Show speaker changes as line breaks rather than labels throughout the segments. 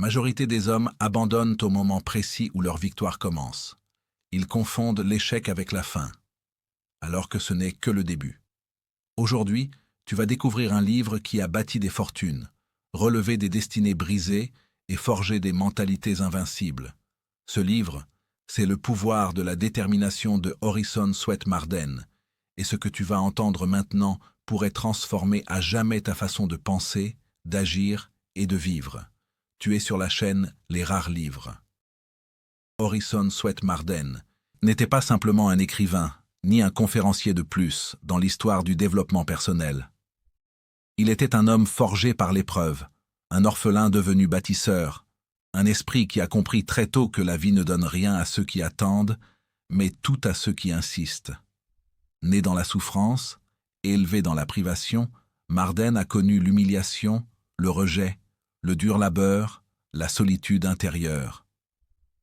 majorité des hommes abandonnent au moment précis où leur victoire commence. Ils confondent l'échec avec la fin, alors que ce n'est que le début. Aujourd'hui, tu vas découvrir un livre qui a bâti des fortunes, relevé des destinées brisées et forgé des mentalités invincibles. Ce livre, c'est Le pouvoir de la détermination de Orison Swett Marden, et ce que tu vas entendre maintenant pourrait transformer à jamais ta façon de penser, d'agir et de vivre. Tu es sur la chaîne Les Rares Livres. Orison Swett Marden n'était pas simplement un écrivain, ni un conférencier de plus dans l'histoire du développement personnel. Il était un homme forgé par l'épreuve, un orphelin devenu bâtisseur, un esprit qui a compris très tôt que la vie ne donne rien à ceux qui attendent, mais tout à ceux qui insistent. Né dans la souffrance, élevé dans la privation, Marden a connu l'humiliation, le rejet, le dur labeur, la solitude intérieure.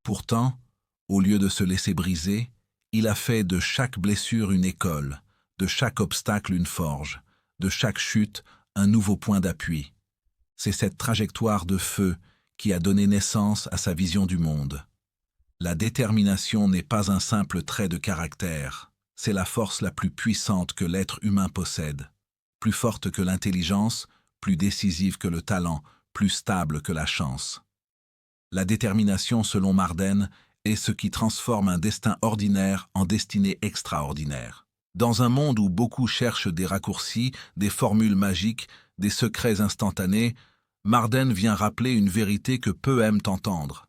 Pourtant, au lieu de se laisser briser, il a fait de chaque blessure une école, de chaque obstacle une forge, de chaque chute un nouveau point d'appui. C'est cette trajectoire de feu qui a donné naissance à sa vision du monde. La détermination n'est pas un simple trait de caractère, c'est la force la plus puissante que l'être humain possède, plus forte que l'intelligence, plus décisive que le talent, plus stable que la chance. La détermination, selon Marden, est ce qui transforme un destin ordinaire en destinée extraordinaire. Dans un monde où beaucoup cherchent des raccourcis, des formules magiques, des secrets instantanés, Marden vient rappeler une vérité que peu aiment entendre.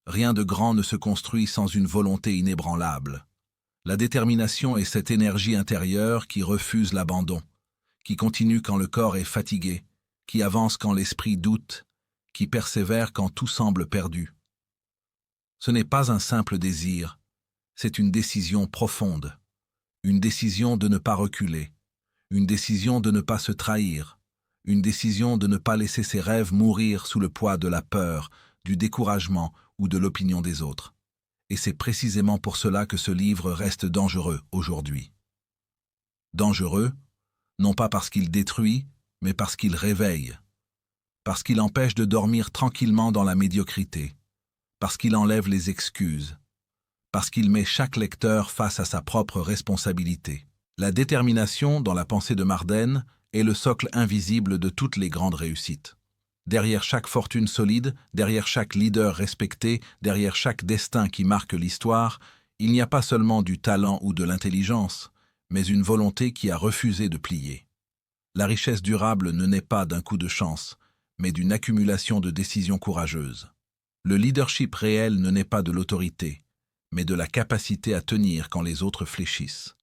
Rien de grand ne se construit sans une volonté inébranlable. La détermination est cette énergie intérieure qui refuse l'abandon, qui continue quand le corps est fatigué, qui avance quand l'esprit doute, qui persévère quand tout semble perdu. Ce n'est pas un simple désir, c'est une décision profonde, une décision de ne pas reculer, une décision de ne pas se trahir, une décision de ne pas laisser ses rêves mourir sous le poids de la peur, du découragement ou de l'opinion des autres. Et c'est précisément pour cela que ce livre reste dangereux aujourd'hui. Dangereux, non pas parce qu'il détruit, mais parce qu'il réveille, parce qu'il empêche de dormir tranquillement dans la médiocrité, parce qu'il enlève les excuses, parce qu'il met chaque lecteur face à sa propre responsabilité. La détermination, dans la pensée de Marden, est le socle invisible de toutes les grandes réussites. Derrière chaque fortune solide, derrière chaque leader respecté, derrière chaque destin qui marque l'histoire, il n'y a pas seulement du talent ou de l'intelligence, mais une volonté qui a refusé de plier. La richesse durable ne naît pas d'un coup de chance, mais d'une accumulation de décisions courageuses. Le leadership réel ne naît pas de l'autorité, mais de la capacité à tenir quand les autres fléchissent.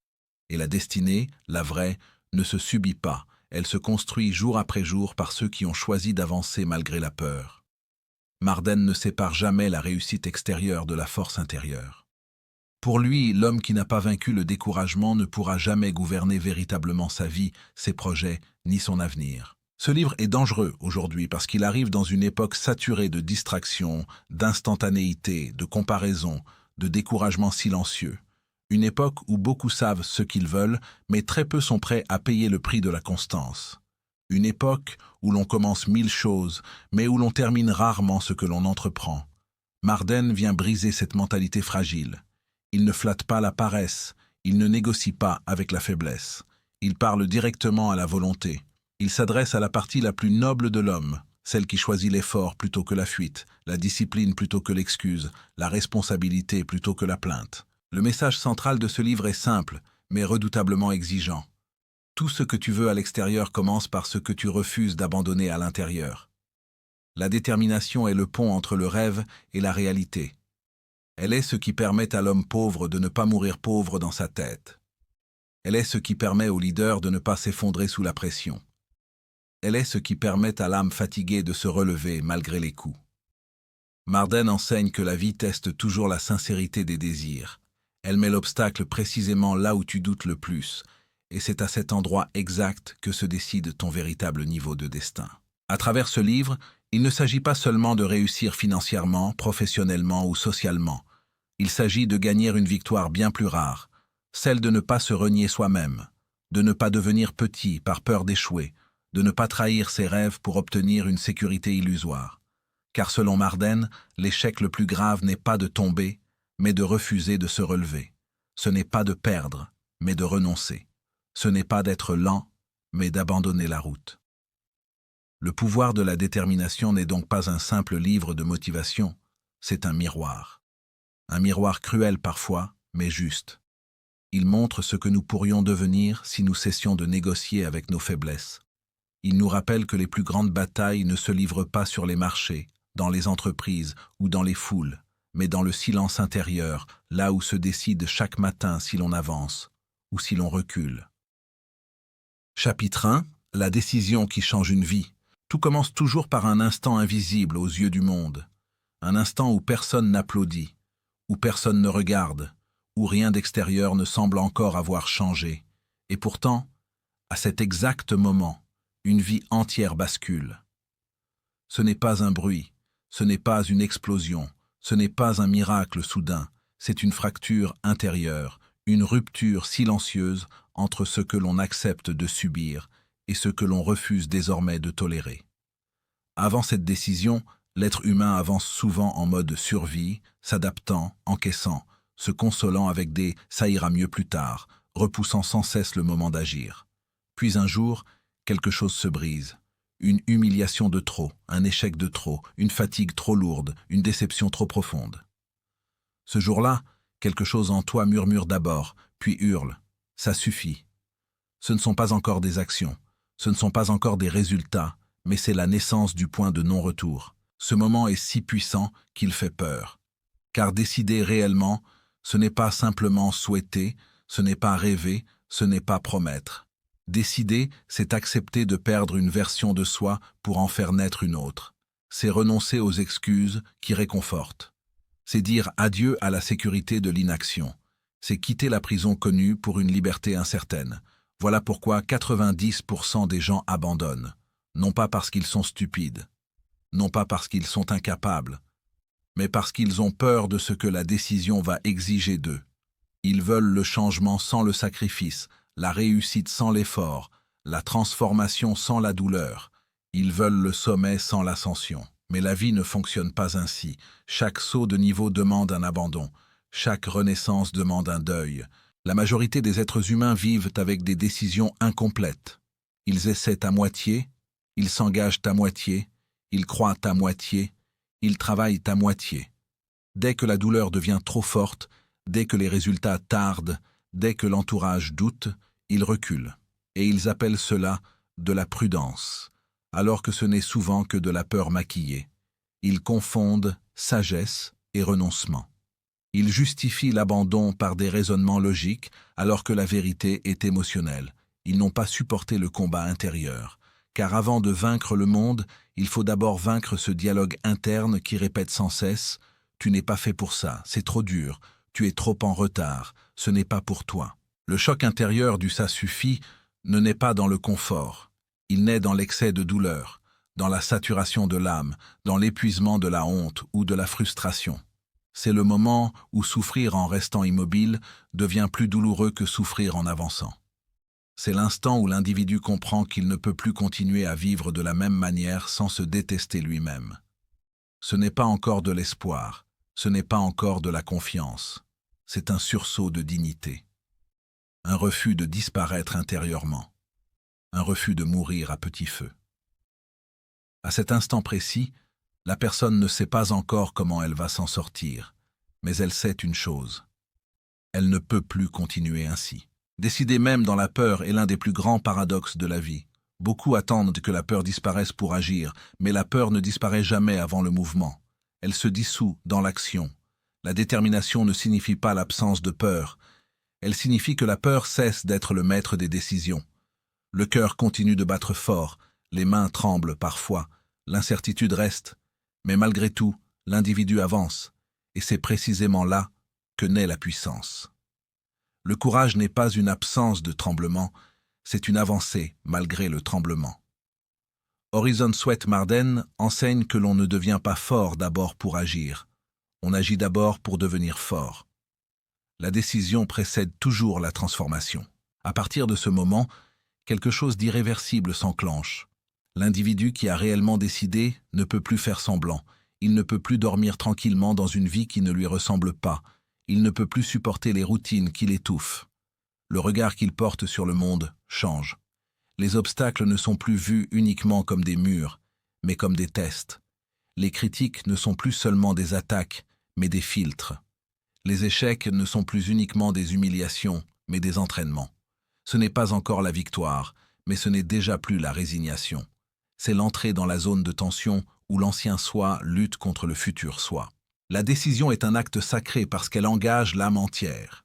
Et la destinée, la vraie, ne se subit pas, elle se construit jour après jour par ceux qui ont choisi d'avancer malgré la peur. Marden ne sépare jamais la réussite extérieure de la force intérieure. Pour lui, l'homme qui n'a pas vaincu le découragement ne pourra jamais gouverner véritablement sa vie, ses projets, ni son avenir. Ce livre est dangereux aujourd'hui parce qu'il arrive dans une époque saturée de distractions, d'instantanéité, de comparaison, de découragement silencieux. Une époque où beaucoup savent ce qu'ils veulent, mais très peu sont prêts à payer le prix de la constance. Une époque où l'on commence 1000 choses, mais où l'on termine rarement ce que l'on entreprend. Marden vient briser cette mentalité fragile. Il ne flatte pas la paresse, il ne négocie pas avec la faiblesse. Il parle directement à la volonté. Il s'adresse à la partie la plus noble de l'homme, celle qui choisit l'effort plutôt que la fuite, la discipline plutôt que l'excuse, la responsabilité plutôt que la plainte. Le message central de ce livre est simple, mais redoutablement exigeant. Tout ce que tu veux à l'extérieur commence par ce que tu refuses d'abandonner à l'intérieur. La détermination est le pont entre le rêve et la réalité. Elle est ce qui permet à l'homme pauvre de ne pas mourir pauvre dans sa tête. Elle est ce qui permet au leader de ne pas s'effondrer sous la pression. Elle est ce qui permet à l'âme fatiguée de se relever malgré les coups. Marden enseigne que la vie teste toujours la sincérité des désirs. Elle met l'obstacle précisément là où tu doutes le plus, et c'est à cet endroit exact que se décide ton véritable niveau de destin. À travers ce livre, il ne s'agit pas seulement de réussir financièrement, professionnellement ou socialement. Il s'agit de gagner une victoire bien plus rare, celle de ne pas se renier soi-même, de ne pas devenir petit par peur d'échouer, de ne pas trahir ses rêves pour obtenir une sécurité illusoire. Car selon Marden, l'échec le plus grave n'est pas de tomber, mais de refuser de se relever. Ce n'est pas de perdre, mais de renoncer. Ce n'est pas d'être lent, mais d'abandonner la route. Le pouvoir de la détermination n'est donc pas un simple livre de motivation, c'est un miroir. Un miroir cruel parfois, mais juste. Il montre ce que nous pourrions devenir si nous cessions de négocier avec nos faiblesses. Il nous rappelle que les plus grandes batailles ne se livrent pas sur les marchés, dans les entreprises ou dans les foules, mais dans le silence intérieur, là où se décide chaque matin si l'on avance ou si l'on recule. Chapitre 1. La décision qui change une vie. Tout commence toujours par un instant invisible aux yeux du monde. Un instant où personne n'applaudit, où personne ne regarde, où rien d'extérieur ne semble encore avoir changé. Et pourtant, à cet exact moment, une vie entière bascule. Ce n'est pas un bruit, ce n'est pas une explosion, ce n'est pas un miracle soudain, c'est une fracture intérieure, une rupture silencieuse entre ce que l'on accepte de subir et ce que l'on refuse désormais de tolérer. Avant cette décision, l'être humain avance souvent en mode survie, s'adaptant, encaissant, se consolant avec des « ça ira mieux plus tard », repoussant sans cesse le moment d'agir. Puis un jour, quelque chose se brise. Une humiliation de trop, un échec de trop, une fatigue trop lourde, une déception trop profonde. Ce jour-là, quelque chose en toi murmure d'abord, puis hurle « ça suffit ». Ce ne sont pas encore des actions, ce ne sont pas encore des résultats, mais c'est la naissance du point de non-retour. Ce moment est si puissant qu'il fait peur. Car décider réellement, ce n'est pas simplement souhaiter, ce n'est pas rêver, ce n'est pas promettre. Décider, c'est accepter de perdre une version de soi pour en faire naître une autre. C'est renoncer aux excuses qui réconfortent. C'est dire adieu à la sécurité de l'inaction. C'est quitter la prison connue pour une liberté incertaine. Voilà pourquoi 90% des gens abandonnent. Non pas parce qu'ils sont stupides, non pas parce qu'ils sont incapables, mais parce qu'ils ont peur de ce que la décision va exiger d'eux. Ils veulent le changement sans le sacrifice, la réussite sans l'effort, la transformation sans la douleur. Ils veulent le sommet sans l'ascension. Mais la vie ne fonctionne pas ainsi. Chaque saut de niveau demande un abandon. Chaque renaissance demande un deuil. La majorité des êtres humains vivent avec des décisions incomplètes. Ils essaient à moitié, ils s'engagent à moitié, ils croient à moitié, ils travaillent à moitié. Dès que la douleur devient trop forte, dès que les résultats tardent, dès que l'entourage doute, ils reculent. Et ils appellent cela de la prudence, alors que ce n'est souvent que de la peur maquillée. Ils confondent sagesse et renoncement. Ils justifient l'abandon par des raisonnements logiques, alors que la vérité est émotionnelle. Ils n'ont pas supporté le combat intérieur. Car avant de vaincre le monde, il faut d'abord vaincre ce dialogue interne qui répète sans cesse « Tu n'es pas fait pour ça, c'est trop dur, tu es trop en retard, ce n'est pas pour toi ». Le choc intérieur du « ça suffit » ne naît pas dans le confort. Il naît dans l'excès de douleur, dans la saturation de l'âme, dans l'épuisement de la honte ou de la frustration. C'est le moment où souffrir en restant immobile devient plus douloureux que souffrir en avançant. C'est l'instant où l'individu comprend qu'il ne peut plus continuer à vivre de la même manière sans se détester lui-même. Ce n'est pas encore de l'espoir, ce n'est pas encore de la confiance, c'est un sursaut de dignité. Un refus de disparaître intérieurement, un refus de mourir à petit feu. À cet instant précis, la personne ne sait pas encore comment elle va s'en sortir, mais elle sait une chose. Elle ne peut plus continuer ainsi. Décider même dans la peur est l'un des plus grands paradoxes de la vie. Beaucoup attendent que la peur disparaisse pour agir, mais la peur ne disparaît jamais avant le mouvement. Elle se dissout dans l'action. La détermination ne signifie pas l'absence de peur. Elle signifie que la peur cesse d'être le maître des décisions. Le cœur continue de battre fort, les mains tremblent parfois, l'incertitude reste, mais malgré tout, l'individu avance, et c'est précisément là que naît la puissance. Le courage n'est pas une absence de tremblement, c'est une avancée malgré le tremblement. Horizon Sweat Marden enseigne que l'on ne devient pas fort d'abord pour agir, on agit d'abord pour devenir fort. La décision précède toujours la transformation. À partir de ce moment, quelque chose d'irréversible s'enclenche. L'individu qui a réellement décidé ne peut plus faire semblant. Il ne peut plus dormir tranquillement dans une vie qui ne lui ressemble pas. Il ne peut plus supporter les routines qui l'étouffent. Le regard qu'il porte sur le monde change. Les obstacles ne sont plus vus uniquement comme des murs, mais comme des tests. Les critiques ne sont plus seulement des attaques, mais des filtres. Les échecs ne sont plus uniquement des humiliations, mais des entraînements. Ce n'est pas encore la victoire, mais ce n'est déjà plus la résignation. C'est l'entrée dans la zone de tension où l'ancien soi lutte contre le futur soi. La décision est un acte sacré parce qu'elle engage l'âme entière.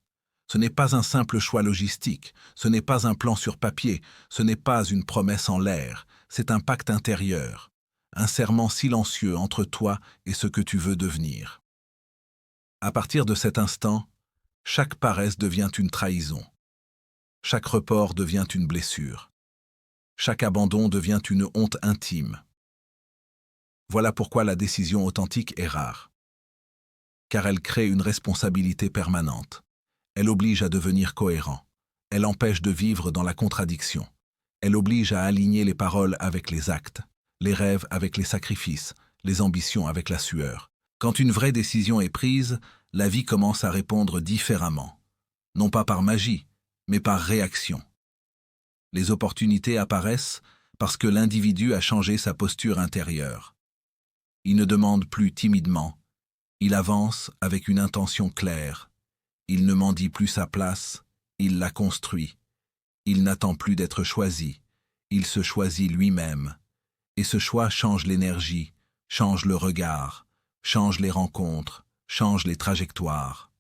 Ce n'est pas un simple choix logistique, ce n'est pas un plan sur papier, ce n'est pas une promesse en l'air, c'est un pacte intérieur, un serment silencieux entre toi et ce que tu veux devenir. À partir de cet instant, chaque paresse devient une trahison. Chaque report devient une blessure. Chaque abandon devient une honte intime. Voilà pourquoi la décision authentique est rare. Car elle crée une responsabilité permanente. Elle oblige à devenir cohérent. Elle empêche de vivre dans la contradiction. Elle oblige à aligner les paroles avec les actes, les rêves avec les sacrifices, les ambitions avec la sueur. Quand une vraie décision est prise, la vie commence à répondre différemment. Non pas par magie, mais par réaction. Les opportunités apparaissent parce que l'individu a changé sa posture intérieure. Il ne demande plus timidement, il avance avec une intention claire. Il ne mendie plus sa place, il la construit. Il n'attend plus d'être choisi, il se choisit lui-même. Et ce choix change l'énergie, change le regard, change les rencontres, change les trajectoires.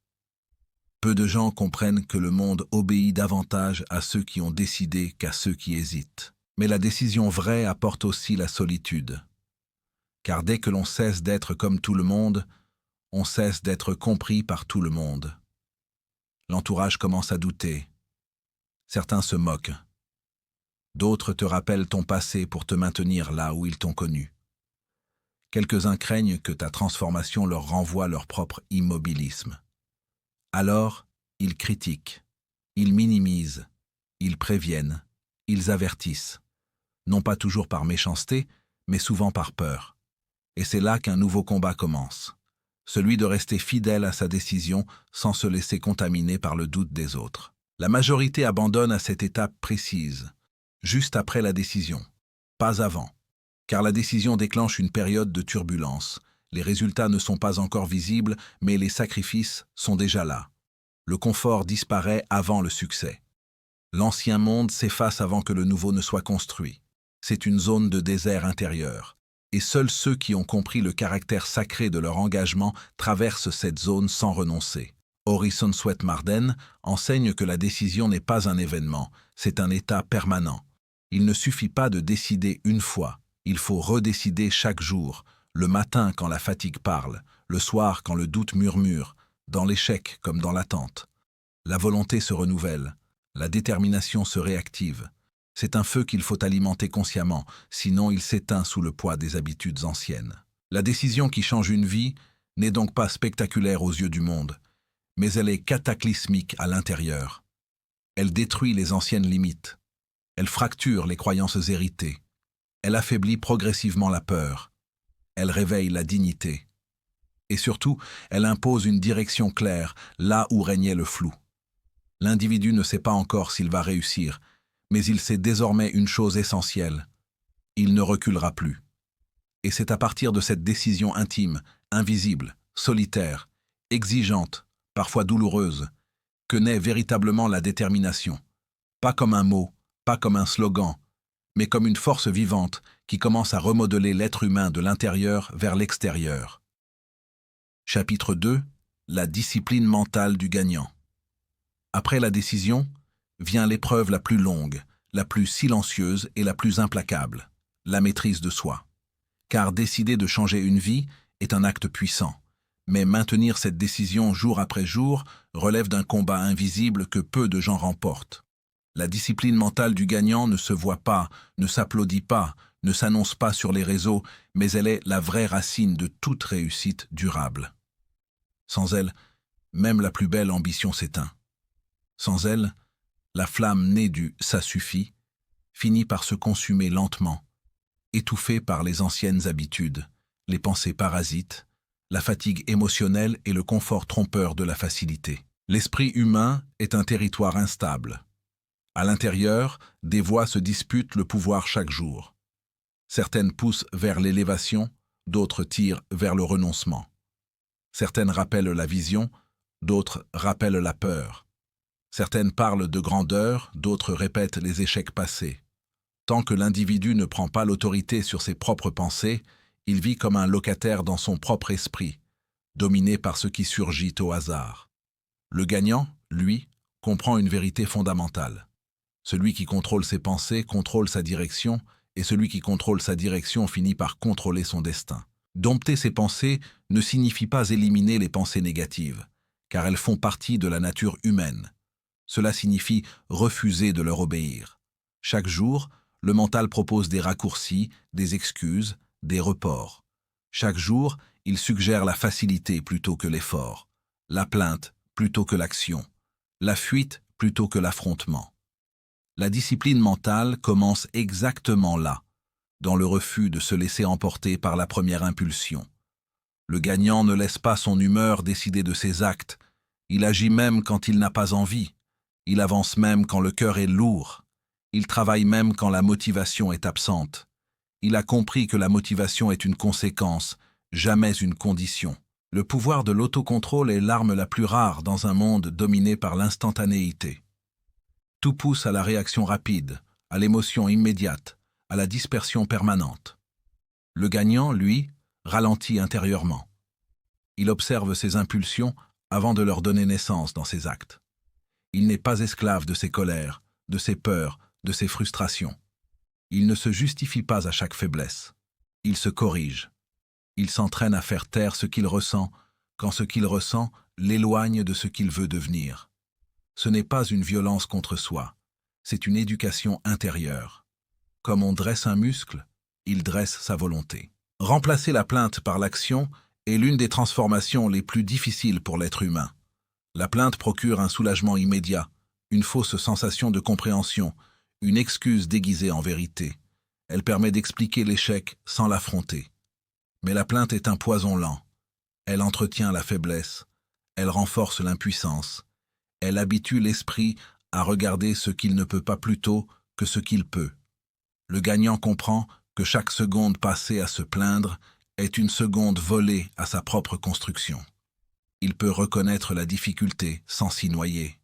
Peu de gens comprennent que le monde obéit davantage à ceux qui ont décidé qu'à ceux qui hésitent. Mais la décision vraie apporte aussi la solitude. Car dès que l'on cesse d'être comme tout le monde, on cesse d'être compris par tout le monde. L'entourage commence à douter. Certains se moquent. D'autres te rappellent ton passé pour te maintenir là où ils t'ont connu. Quelques-uns craignent que ta transformation leur renvoie leur propre immobilisme. Alors, ils critiquent, ils minimisent, ils préviennent, ils avertissent. Non pas toujours par méchanceté, mais souvent par peur. Et c'est là qu'un nouveau combat commence. Celui de rester fidèle à sa décision sans se laisser contaminer par le doute des autres. La majorité abandonne à cette étape précise, juste après la décision, pas avant, car la décision déclenche une période de turbulence. Les résultats ne sont pas encore visibles, mais les sacrifices sont déjà là. Le confort disparaît avant le succès. L'ancien monde s'efface avant que le nouveau ne soit construit. C'est une zone de désert intérieur. Et seuls ceux qui ont compris le caractère sacré de leur engagement traversent cette zone sans renoncer. Orison Swett Marden enseigne que la décision n'est pas un événement, c'est un état permanent. Il ne suffit pas de décider une fois, il faut redécider chaque jour, le matin quand la fatigue parle, le soir quand le doute murmure, dans l'échec comme dans l'attente. La volonté se renouvelle, la détermination se réactive. C'est un feu qu'il faut alimenter consciemment, sinon il s'éteint sous le poids des habitudes anciennes. La décision qui change une vie n'est donc pas spectaculaire aux yeux du monde, mais elle est cataclysmique à l'intérieur. Elle détruit les anciennes limites. Elle fracture les croyances héritées. Elle affaiblit progressivement la peur. Elle réveille la dignité. Et surtout, elle impose une direction claire là où régnait le flou. L'individu ne sait pas encore s'il va réussir, mais il sait désormais une chose essentielle. Il ne reculera plus. Et c'est à partir de cette décision intime, invisible, solitaire, exigeante, parfois douloureuse, que naît véritablement la détermination. Pas comme un mot, pas comme un slogan, mais comme une force vivante qui commence à remodeler l'être humain de l'intérieur vers l'extérieur. Chapitre 2. La discipline mentale du gagnant. Après la décision, vient l'épreuve la plus longue, la plus silencieuse et la plus implacable, la maîtrise de soi. Car décider de changer une vie est un acte puissant. Mais maintenir cette décision jour après jour relève d'un combat invisible que peu de gens remportent. La discipline mentale du gagnant ne se voit pas, ne s'applaudit pas, ne s'annonce pas sur les réseaux, mais elle est la vraie racine de toute réussite durable. Sans elle, même la plus belle ambition s'éteint. Sans elle, la flamme née du « ça suffit » finit par se consumer lentement, étouffée par les anciennes habitudes, les pensées parasites, la fatigue émotionnelle et le confort trompeur de la facilité. L'esprit humain est un territoire instable. À l'intérieur, des voix se disputent le pouvoir chaque jour. Certaines poussent vers l'élévation, d'autres tirent vers le renoncement. Certaines rappellent la vision, d'autres rappellent la peur. Certaines parlent de grandeur, d'autres répètent les échecs passés. Tant que l'individu ne prend pas l'autorité sur ses propres pensées, il vit comme un locataire dans son propre esprit, dominé par ce qui surgit au hasard. Le gagnant, lui, comprend une vérité fondamentale. Celui qui contrôle ses pensées contrôle sa direction, et celui qui contrôle sa direction finit par contrôler son destin. Dompter ses pensées ne signifie pas éliminer les pensées négatives, car elles font partie de la nature humaine. Cela signifie refuser de leur obéir. Chaque jour, le mental propose des raccourcis, des excuses, des reports. Chaque jour, il suggère la facilité plutôt que l'effort, la plainte plutôt que l'action, la fuite plutôt que l'affrontement. La discipline mentale commence exactement là, dans le refus de se laisser emporter par la première impulsion. Le gagnant ne laisse pas son humeur décider de ses actes, il agit même quand il n'a pas envie, il avance même quand le cœur est lourd, il travaille même quand la motivation est absente. Il a compris que la motivation est une conséquence, jamais une condition. Le pouvoir de l'autocontrôle est l'arme la plus rare dans un monde dominé par l'instantanéité. Tout pousse à la réaction rapide, à l'émotion immédiate, à la dispersion permanente. Le gagnant, lui, ralentit intérieurement. Il observe ses impulsions avant de leur donner naissance dans ses actes. Il n'est pas esclave de ses colères, de ses peurs, de ses frustrations. Il ne se justifie pas à chaque faiblesse. Il se corrige. Il s'entraîne à faire taire ce qu'il ressent, quand ce qu'il ressent l'éloigne de ce qu'il veut devenir. Ce n'est pas une violence contre soi, c'est une éducation intérieure. Comme on dresse un muscle, il dresse sa volonté. Remplacer la plainte par l'action est l'une des transformations les plus difficiles pour l'être humain. La plainte procure un soulagement immédiat, une fausse sensation de compréhension, une excuse déguisée en vérité. Elle permet d'expliquer l'échec sans l'affronter. Mais la plainte est un poison lent. Elle entretient la faiblesse, elle renforce l'impuissance, elle habitue l'esprit à regarder ce qu'il ne peut pas plutôt que ce qu'il peut. Le gagnant comprend que chaque seconde passée à se plaindre est une seconde volée à sa propre construction. Il peut reconnaître la difficulté sans s'y noyer.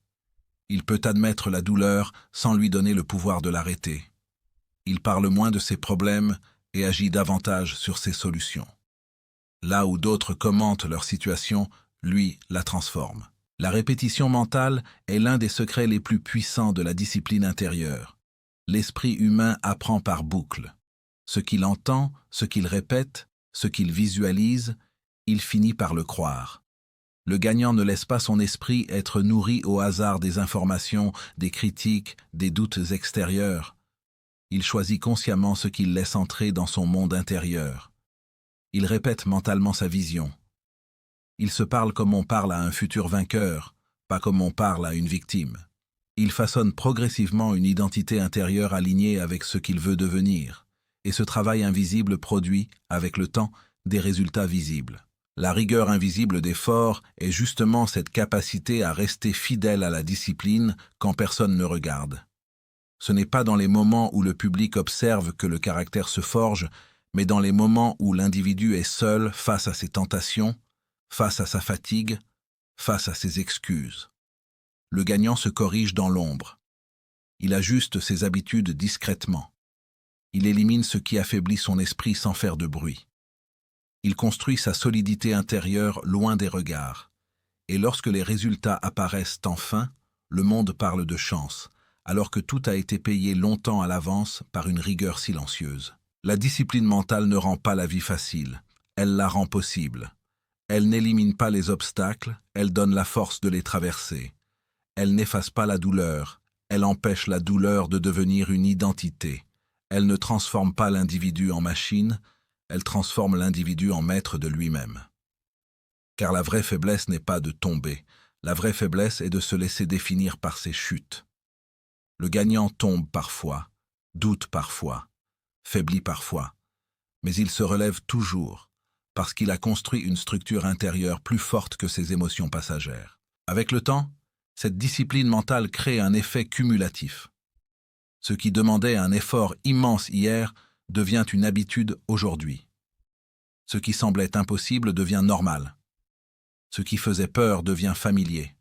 Il peut admettre la douleur sans lui donner le pouvoir de l'arrêter. Il parle moins de ses problèmes et agit davantage sur ses solutions. Là où d'autres commentent leur situation, lui la transforme. La répétition mentale est l'un des secrets les plus puissants de la discipline intérieure. L'esprit humain apprend par boucle. Ce qu'il entend, ce qu'il répète, ce qu'il visualise, il finit par le croire. Le gagnant ne laisse pas son esprit être nourri au hasard des informations, des critiques, des doutes extérieurs. Il choisit consciemment ce qu'il laisse entrer dans son monde intérieur. Il répète mentalement sa vision. Il se parle comme on parle à un futur vainqueur, pas comme on parle à une victime. Il façonne progressivement une identité intérieure alignée avec ce qu'il veut devenir, et ce travail invisible produit, avec le temps, des résultats visibles. La rigueur invisible des forts est justement cette capacité à rester fidèle à la discipline quand personne ne regarde. Ce n'est pas dans les moments où le public observe que le caractère se forge, mais dans les moments où l'individu est seul face à ses tentations, face à sa fatigue, face à ses excuses. Le gagnant se corrige dans l'ombre. Il ajuste ses habitudes discrètement. Il élimine ce qui affaiblit son esprit sans faire de bruit. Il construit sa solidité intérieure loin des regards. Et lorsque les résultats apparaissent enfin, le monde parle de chance, alors que tout a été payé longtemps à l'avance par une rigueur silencieuse. La discipline mentale ne rend pas la vie facile, elle la rend possible. Elle n'élimine pas les obstacles, elle donne la force de les traverser. Elle n'efface pas la douleur, elle empêche la douleur de devenir une identité. Elle ne transforme pas l'individu en machine, elle transforme l'individu en maître de lui-même. Car la vraie faiblesse n'est pas de tomber, la vraie faiblesse est de se laisser définir par ses chutes. Le gagnant tombe parfois, doute parfois, faiblit parfois, mais il se relève toujours, parce qu'il a construit une structure intérieure plus forte que ses émotions passagères. Avec le temps, cette discipline mentale crée un effet cumulatif. Ce qui demandait un effort immense hier devient une habitude aujourd'hui. Ce qui semblait impossible devient normal. Ce qui faisait peur devient familier.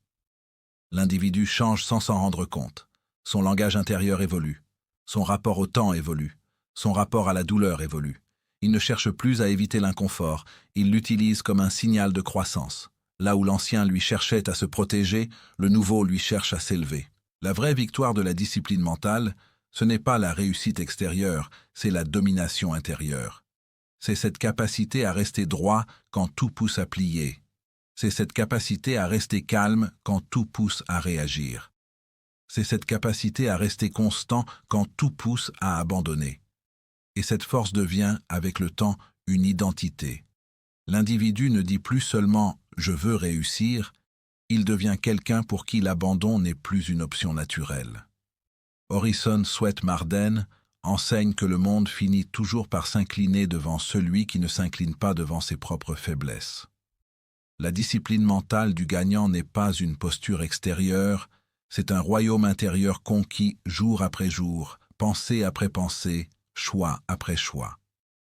L'individu change sans s'en rendre compte. Son langage intérieur évolue. Son rapport au temps évolue. Son rapport à la douleur évolue. Il ne cherche plus à éviter l'inconfort, il l'utilise comme un signal de croissance. Là où l'ancien lui cherchait à se protéger, le nouveau lui cherche à s'élever. La vraie victoire de la discipline mentale, ce n'est pas la réussite extérieure, c'est la domination intérieure. C'est cette capacité à rester droit quand tout pousse à plier. C'est cette capacité à rester calme quand tout pousse à réagir. C'est cette capacité à rester constant quand tout pousse à abandonner. Et cette force devient, avec le temps, une identité. L'individu ne dit plus seulement « je veux réussir », il devient quelqu'un pour qui l'abandon n'est plus une option naturelle. Orison Swett Marden enseigne que le monde finit toujours par s'incliner devant celui qui ne s'incline pas devant ses propres faiblesses. La discipline mentale du gagnant n'est pas une posture extérieure, c'est un royaume intérieur conquis jour après jour, pensée après pensée, choix après choix.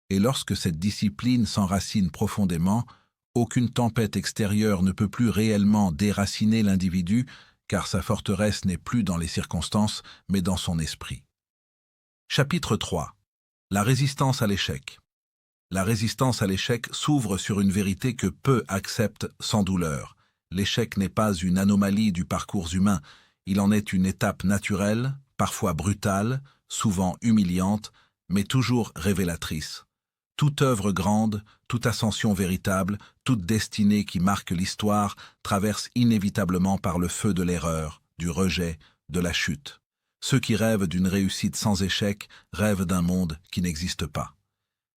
Et lorsque cette discipline s'enracine profondément, aucune tempête extérieure ne peut plus réellement déraciner l'individu, car sa forteresse n'est plus dans les circonstances, mais dans son esprit. Chapitre 3. La résistance à l'échec. La résistance à l'échec s'ouvre sur une vérité que peu acceptent sans douleur. L'échec n'est pas une anomalie du parcours humain, il en est une étape naturelle, parfois brutale, souvent humiliante, mais toujours révélatrice. Toute œuvre grande, toute ascension véritable, toute destinée qui marque l'histoire traverse inévitablement par le feu de l'erreur, du rejet, de la chute. Ceux qui rêvent d'une réussite sans échec rêvent d'un monde qui n'existe pas.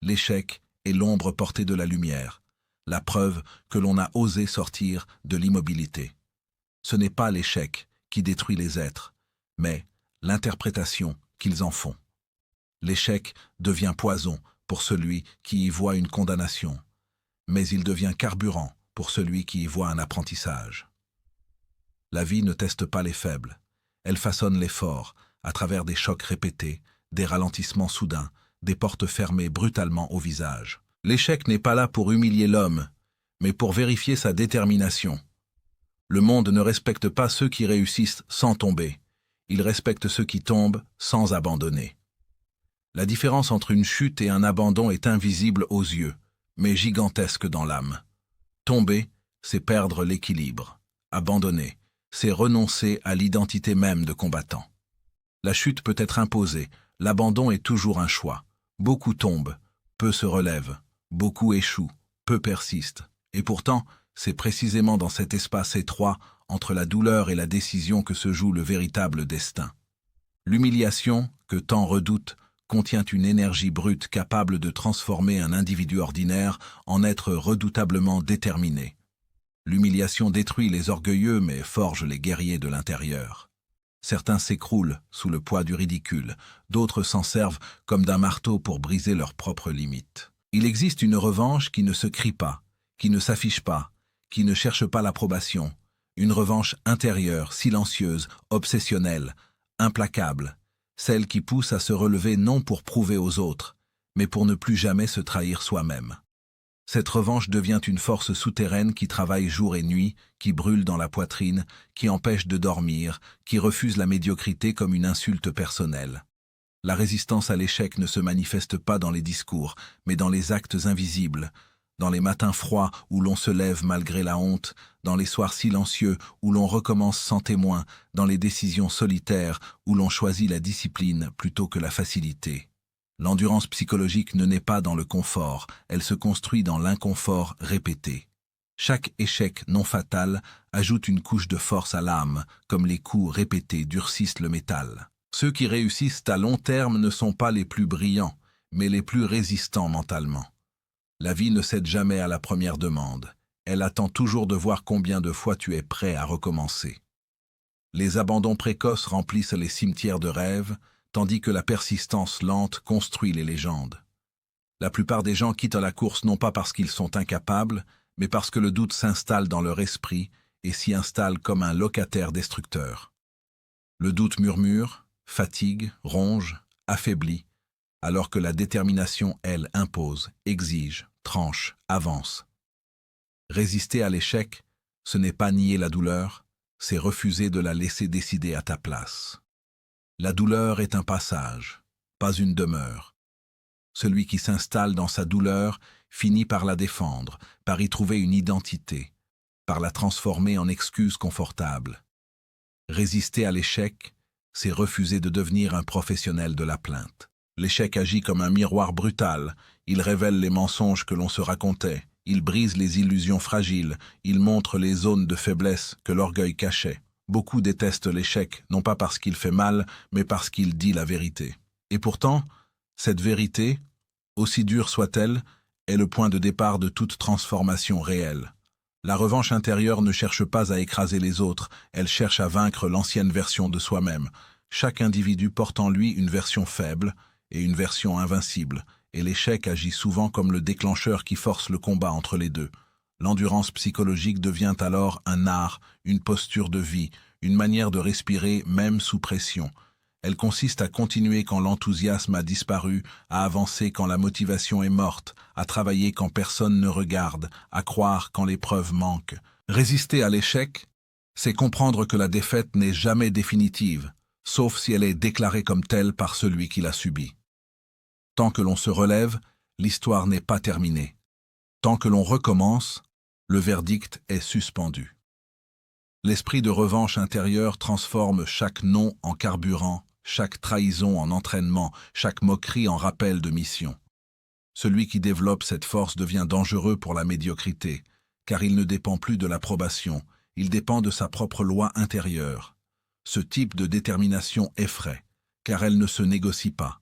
L'échec est l'ombre portée de la lumière, la preuve que l'on a osé sortir de l'immobilité. Ce n'est pas l'échec qui détruit les êtres, mais l'interprétation qu'ils en font. L'échec devient poison pour celui qui y voit une condamnation, mais il devient carburant pour celui qui y voit un apprentissage. La vie ne teste pas les faibles, elle façonne les forts à travers des chocs répétés, des ralentissements soudains, des portes fermées brutalement au visage. L'échec n'est pas là pour humilier l'homme, mais pour vérifier sa détermination. Le monde ne respecte pas ceux qui réussissent sans tomber, il respecte ceux qui tombent sans abandonner. La différence entre une chute et un abandon est invisible aux yeux, mais gigantesque dans l'âme. Tomber, c'est perdre l'équilibre. Abandonner, c'est renoncer à l'identité même de combattant. La chute peut être imposée, l'abandon est toujours un choix. Beaucoup tombent, peu se relèvent, beaucoup échouent, peu persistent. Et pourtant, c'est précisément dans cet espace étroit, entre la douleur et la décision que se joue le véritable destin. L'humiliation, que tant redoutent, contient une énergie brute capable de transformer un individu ordinaire en être redoutablement déterminé. L'humiliation détruit les orgueilleux mais forge les guerriers de l'intérieur. Certains s'écroulent sous le poids du ridicule, d'autres s'en servent comme d'un marteau pour briser leurs propres limites. Il existe une revanche qui ne se crie pas, qui ne s'affiche pas, qui ne cherche pas l'approbation, une revanche intérieure, silencieuse, obsessionnelle, implacable, celle qui pousse à se relever non pour prouver aux autres, mais pour ne plus jamais se trahir soi-même. Cette revanche devient une force souterraine qui travaille jour et nuit, qui brûle dans la poitrine, qui empêche de dormir, qui refuse la médiocrité comme une insulte personnelle. La résistance à l'échec ne se manifeste pas dans les discours, mais dans les actes invisibles, dans les matins froids où l'on se lève malgré la honte, dans les soirs silencieux où l'on recommence sans témoin, dans les décisions solitaires où l'on choisit la discipline plutôt que la facilité. L'endurance psychologique ne naît pas dans le confort, elle se construit dans l'inconfort répété. Chaque échec non fatal ajoute une couche de force à l'âme, comme les coups répétés durcissent le métal. Ceux qui réussissent à long terme ne sont pas les plus brillants, mais les plus résistants mentalement. La vie ne cède jamais à la première demande. Elle attend toujours de voir combien de fois tu es prêt à recommencer. Les abandons précoces remplissent les cimetières de rêves, tandis que la persistance lente construit les légendes. La plupart des gens quittent la course non pas parce qu'ils sont incapables, mais parce que le doute s'installe dans leur esprit et s'y installe comme un locataire destructeur. Le doute murmure, fatigue, ronge, affaiblit, alors que la détermination, elle, impose, exige, tranche, avance. Résister à l'échec, ce n'est pas nier la douleur, c'est refuser de la laisser décider à ta place. La douleur est un passage, pas une demeure. Celui qui s'installe dans sa douleur finit par la défendre, par y trouver une identité, par la transformer en excuse confortable. Résister à l'échec, c'est refuser de devenir un professionnel de la plainte. L'échec agit comme un miroir brutal, il révèle les mensonges que l'on se racontait, il brise les illusions fragiles, il montre les zones de faiblesse que l'orgueil cachait. Beaucoup détestent l'échec, non pas parce qu'il fait mal, mais parce qu'il dit la vérité. Et pourtant, cette vérité, aussi dure soit-elle, est le point de départ de toute transformation réelle. La revanche intérieure ne cherche pas à écraser les autres, elle cherche à vaincre l'ancienne version de soi-même. Chaque individu porte en lui une version faible et une version invincible, et l'échec agit souvent comme le déclencheur qui force le combat entre les deux. L'endurance psychologique devient alors un art, une posture de vie, une manière de respirer même sous pression. Elle consiste à continuer quand l'enthousiasme a disparu, à avancer quand la motivation est morte, à travailler quand personne ne regarde, à croire quand les preuves manquent. Résister à l'échec, c'est comprendre que la défaite n'est jamais définitive, sauf si elle est déclarée comme telle par celui qui l'a subie. Tant que l'on se relève, l'histoire n'est pas terminée. Tant que l'on recommence, le verdict est suspendu. L'esprit de revanche intérieure transforme chaque non en carburant, chaque trahison en entraînement, chaque moquerie en rappel de mission. Celui qui développe cette force devient dangereux pour la médiocrité, car il ne dépend plus de l'approbation, il dépend de sa propre loi intérieure. Ce type de détermination effraie, car elle ne se négocie pas.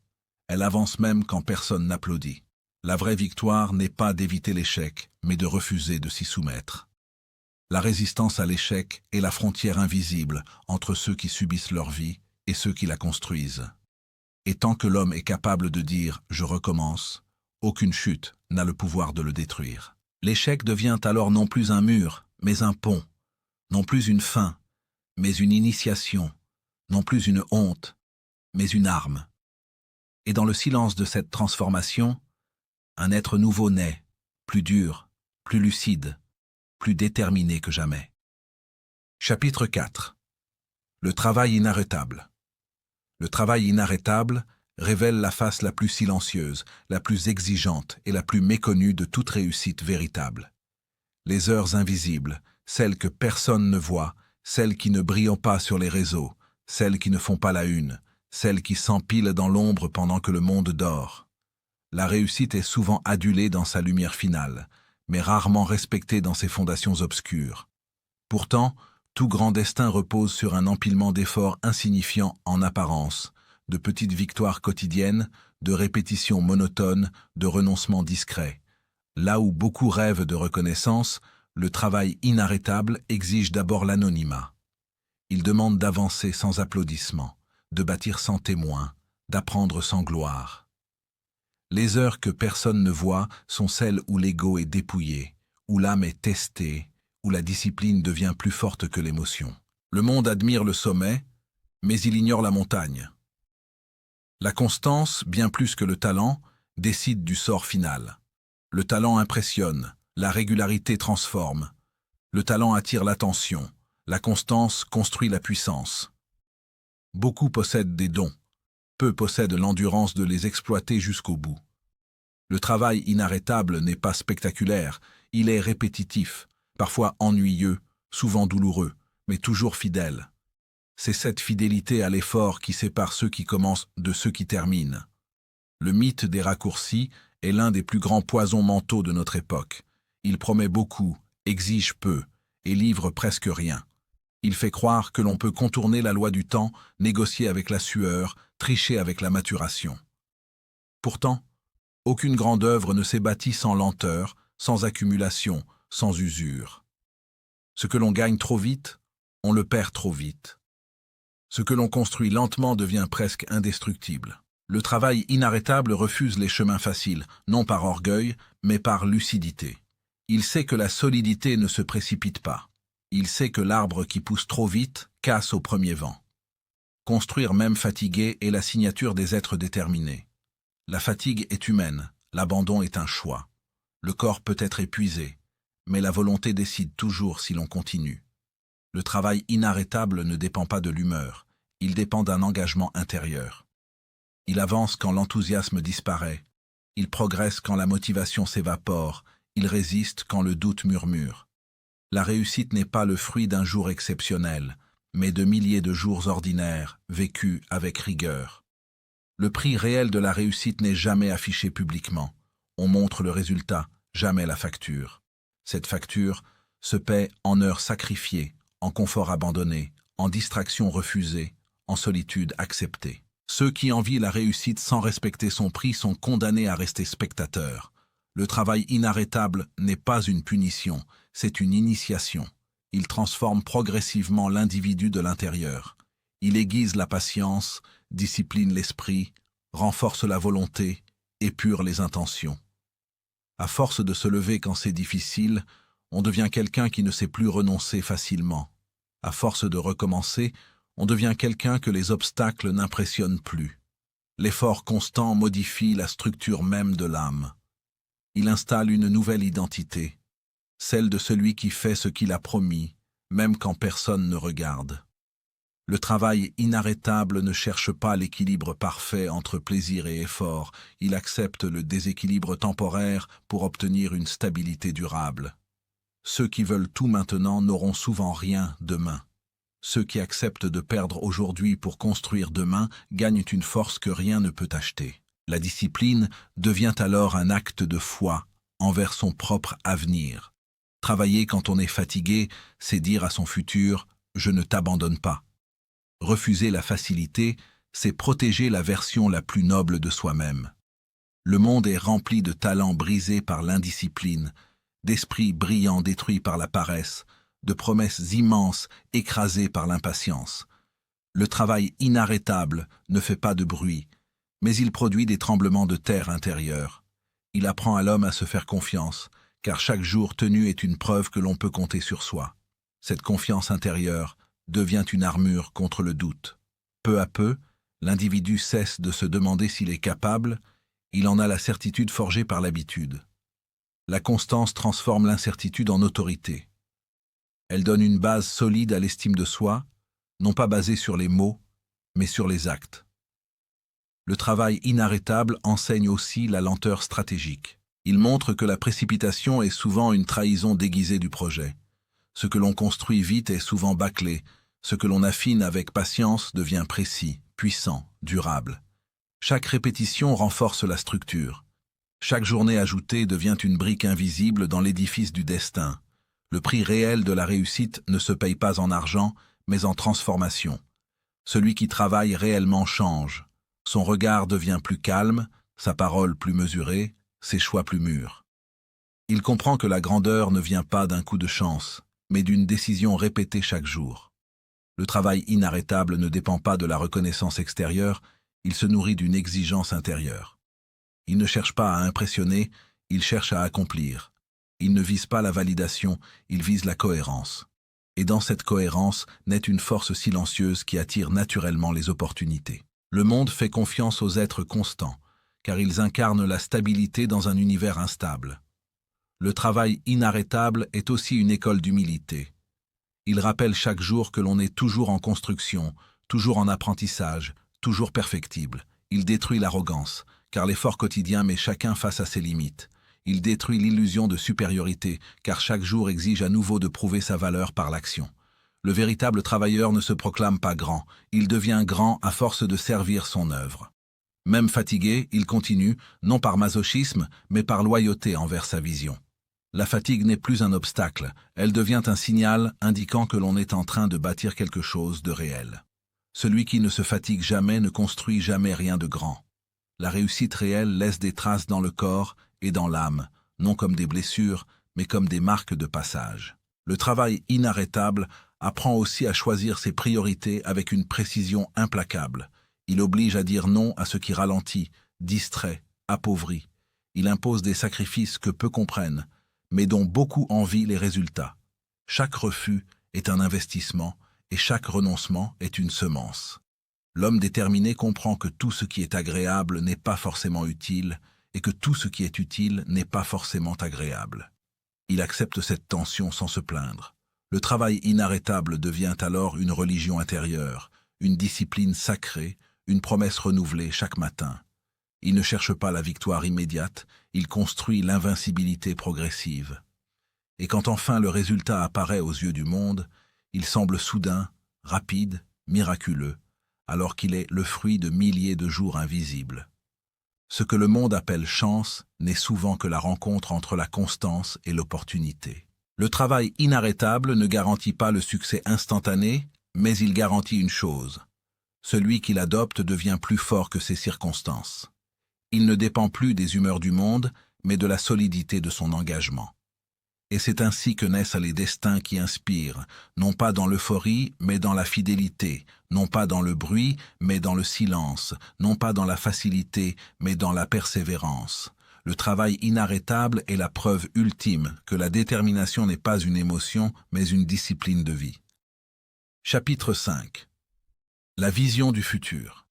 Elle avance même quand personne n'applaudit. La vraie victoire n'est pas d'éviter l'échec, mais de refuser de s'y soumettre. La résistance à l'échec est la frontière invisible entre ceux qui subissent leur vie et ceux qui la construisent. Et tant que l'homme est capable de dire « je recommence », aucune chute n'a le pouvoir de le détruire. L'échec devient alors non plus un mur, mais un pont, non plus une fin, mais une initiation, non plus une honte, mais une arme. Et dans le silence de cette transformation, un être nouveau naît, plus dur, plus lucide, plus déterminé que jamais. Chapitre 4. Le travail inarrêtable. Le travail inarrêtable révèle la face la plus silencieuse, la plus exigeante et la plus méconnue de toute réussite véritable. Les heures invisibles, celles que personne ne voit, celles qui ne brillent pas sur les réseaux, celles qui ne font pas la une, celles qui s'empilent dans l'ombre pendant que le monde dort. La réussite est souvent adulée dans sa lumière finale, mais rarement respectée dans ses fondations obscures. Pourtant, tout grand destin repose sur un empilement d'efforts insignifiants en apparence, de petites victoires quotidiennes, de répétitions monotones, de renoncements discrets. Là où beaucoup rêvent de reconnaissance, le travail inarrêtable exige d'abord l'anonymat. Il demande d'avancer sans applaudissements, de bâtir sans témoins, d'apprendre sans gloire. Les heures que personne ne voit sont celles où l'ego est dépouillé, où l'âme est testée, où la discipline devient plus forte que l'émotion. Le monde admire le sommet, mais il ignore la montagne. La constance, bien plus que le talent, décide du sort final. Le talent impressionne, la régularité transforme. Le talent attire l'attention, la constance construit la puissance. Beaucoup possèdent des dons, peu possèdent l'endurance de les exploiter jusqu'au bout. Le travail inarrêtable n'est pas spectaculaire, il est répétitif, parfois ennuyeux, souvent douloureux, mais toujours fidèle. C'est cette fidélité à l'effort qui sépare ceux qui commencent de ceux qui terminent. Le mythe des raccourcis est l'un des plus grands poisons mentaux de notre époque. Il promet beaucoup, exige peu, et livre presque rien. Il fait croire que l'on peut contourner la loi du temps, négocier avec la sueur, tricher avec la maturation. Pourtant, aucune grande œuvre ne s'est bâtie sans lenteur, sans accumulation, sans usure. Ce que l'on gagne trop vite, on le perd trop vite. Ce que l'on construit lentement devient presque indestructible. Le travail inarrêtable refuse les chemins faciles, non par orgueil, mais par lucidité. Il sait que la solidité ne se précipite pas. Il sait que l'arbre qui pousse trop vite casse au premier vent. Construire même fatigué est la signature des êtres déterminés. La fatigue est humaine, l'abandon est un choix. Le corps peut être épuisé, mais la volonté décide toujours si l'on continue. Le travail inarrêtable ne dépend pas de l'humeur, il dépend d'un engagement intérieur. Il avance quand l'enthousiasme disparaît, il progresse quand la motivation s'évapore, il résiste quand le doute murmure. La réussite n'est pas le fruit d'un jour exceptionnel, mais de milliers de jours ordinaires, vécus avec rigueur. Le prix réel de la réussite n'est jamais affiché publiquement. On montre le résultat, jamais la facture. Cette facture se paie en heures sacrifiées, en confort abandonné, en distraction refusée, en solitude acceptée. Ceux qui envient la réussite sans respecter son prix sont condamnés à rester spectateurs. Le travail inarrêtable n'est pas une punition, c'est une initiation. Il transforme progressivement l'individu de l'intérieur. Il aiguise la patience, discipline l'esprit, renforce la volonté, épure les intentions. À force de se lever quand c'est difficile, on devient quelqu'un qui ne sait plus renoncer facilement. À force de recommencer, on devient quelqu'un que les obstacles n'impressionnent plus. L'effort constant modifie la structure même de l'âme. Il installe une nouvelle identité, celle de celui qui fait ce qu'il a promis, même quand personne ne regarde. Le travail inarrêtable ne cherche pas l'équilibre parfait entre plaisir et effort, il accepte le déséquilibre temporaire pour obtenir une stabilité durable. Ceux qui veulent tout maintenant n'auront souvent rien demain. Ceux qui acceptent de perdre aujourd'hui pour construire demain gagnent une force que rien ne peut acheter. La discipline devient alors un acte de foi envers son propre avenir. Travailler quand on est fatigué, c'est dire à son futur « je ne t'abandonne pas ». Refuser la facilité, c'est protéger la version la plus noble de soi-même. Le monde est rempli de talents brisés par l'indiscipline, d'esprits brillants détruits par la paresse, de promesses immenses écrasées par l'impatience. Le travail inarrêtable ne fait pas de bruit, mais il produit des tremblements de terre intérieurs. Il apprend à l'homme à se faire confiance, car chaque jour tenu est une preuve que l'on peut compter sur soi. Cette confiance intérieure devient une armure contre le doute. Peu à peu, l'individu cesse de se demander s'il est capable, il en a la certitude forgée par l'habitude. La constance transforme l'incertitude en autorité. Elle donne une base solide à l'estime de soi, non pas basée sur les mots, mais sur les actes. Le travail inarrêtable enseigne aussi la lenteur stratégique. Il montre que la précipitation est souvent une trahison déguisée du projet. Ce que l'on construit vite est souvent bâclé, ce que l'on affine avec patience devient précis, puissant, durable. Chaque répétition renforce la structure. Chaque journée ajoutée devient une brique invisible dans l'édifice du destin. Le prix réel de la réussite ne se paye pas en argent, mais en transformation. Celui qui travaille réellement change. Son regard devient plus calme, sa parole plus mesurée, ses choix plus mûrs. Il comprend que la grandeur ne vient pas d'un coup de chance, mais d'une décision répétée chaque jour. Le travail inarrêtable ne dépend pas de la reconnaissance extérieure, il se nourrit d'une exigence intérieure. Il ne cherche pas à impressionner, il cherche à accomplir. Il ne vise pas la validation, il vise la cohérence. Et dans cette cohérence naît une force silencieuse qui attire naturellement les opportunités. Le monde fait confiance aux êtres constants, car ils incarnent la stabilité dans un univers instable. Le travail inarrêtable est aussi une école d'humilité. Il rappelle chaque jour que l'on est toujours en construction, toujours en apprentissage, toujours perfectible. Il détruit l'arrogance, car l'effort quotidien met chacun face à ses limites. Il détruit l'illusion de supériorité, car chaque jour exige à nouveau de prouver sa valeur par l'action. Le véritable travailleur ne se proclame pas grand, il devient grand à force de servir son œuvre. Même fatigué, il continue, non par masochisme, mais par loyauté envers sa vision. La fatigue n'est plus un obstacle, elle devient un signal indiquant que l'on est en train de bâtir quelque chose de réel. Celui qui ne se fatigue jamais ne construit jamais rien de grand. La réussite réelle laisse des traces dans le corps et dans l'âme, non comme des blessures, mais comme des marques de passage. Le travail inarrêtable apprend aussi à choisir ses priorités avec une précision implacable. Il oblige à dire non à ce qui ralentit, distrait, appauvrit. Il impose des sacrifices que peu comprennent, mais dont beaucoup envient les résultats. Chaque refus est un investissement et chaque renoncement est une semence. L'homme déterminé comprend que tout ce qui est agréable n'est pas forcément utile et que tout ce qui est utile n'est pas forcément agréable. Il accepte cette tension sans se plaindre. Le travail inarrêtable devient alors une religion intérieure, une discipline sacrée, une promesse renouvelée chaque matin. Il ne cherche pas la victoire immédiate, il construit l'invincibilité progressive. Et quand enfin le résultat apparaît aux yeux du monde, il semble soudain, rapide, miraculeux, alors qu'il est le fruit de milliers de jours invisibles. Ce que le monde appelle chance n'est souvent que la rencontre entre la constance et l'opportunité. Le travail inarrêtable ne garantit pas le succès instantané, mais il garantit une chose. Celui qui l'adopte devient plus fort que ses circonstances. Il ne dépend plus des humeurs du monde, mais de la solidité de son engagement. Et c'est ainsi que naissent les destins qui inspirent, non pas dans l'euphorie, mais dans la fidélité, non pas dans le bruit, mais dans le silence, non pas dans la facilité, mais dans la persévérance. Le travail inarrêtable est la preuve ultime que la détermination n'est pas une émotion, mais une discipline de vie. Chapitre 5. La vision du futur.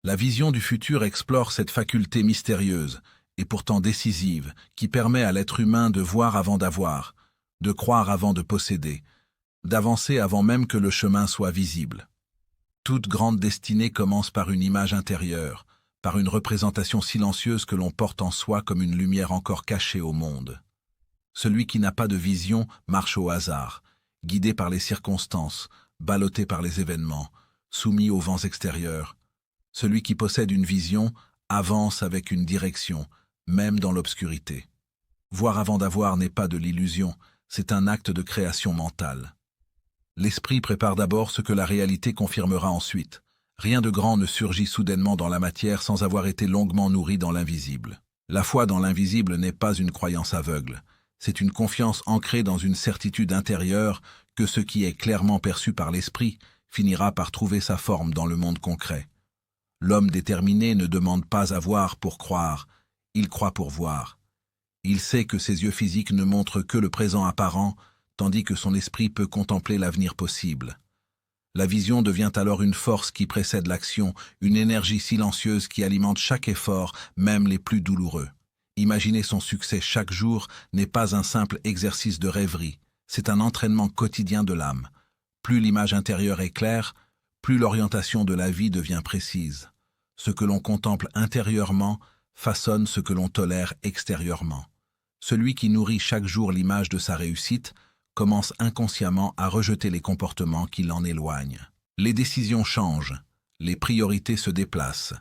La vision du futur explore cette faculté mystérieuse, et pourtant décisive, qui permet à l'être humain de voir avant d'avoir, de croire avant de posséder, d'avancer avant même que le chemin soit visible. Toute grande destinée commence par une image intérieure, par une représentation silencieuse que l'on porte en soi comme une lumière encore cachée au monde. Celui qui n'a pas de vision marche au hasard, guidé par les circonstances, ballotté par les événements, soumis aux vents extérieurs. Celui qui possède une vision avance avec une direction, même dans l'obscurité. Voir avant d'avoir n'est pas de l'illusion, c'est un acte de création mentale. L'esprit prépare d'abord ce que la réalité confirmera ensuite. Rien de grand ne surgit soudainement dans la matière sans avoir été longuement nourri dans l'invisible. La foi dans l'invisible n'est pas une croyance aveugle, c'est une confiance ancrée dans une certitude intérieure que ce qui est clairement perçu par l'esprit finira par trouver sa forme dans le monde concret. L'homme déterminé ne demande pas à voir pour croire, il croit pour voir. Il sait que ses yeux physiques ne montrent que le présent apparent, tandis que son esprit peut contempler l'avenir possible. La vision devient alors une force qui précède l'action, une énergie silencieuse qui alimente chaque effort, même les plus douloureux. Imaginer son succès chaque jour n'est pas un simple exercice de rêverie, c'est un entraînement quotidien de l'âme. Plus l'image intérieure est claire, plus l'orientation de la vie devient précise. Ce que l'on contemple intérieurement façonne ce que l'on tolère extérieurement. Celui qui nourrit chaque jour l'image de sa réussite commence inconsciemment à rejeter les comportements qui l'en éloignent. Les décisions changent, les priorités se déplacent,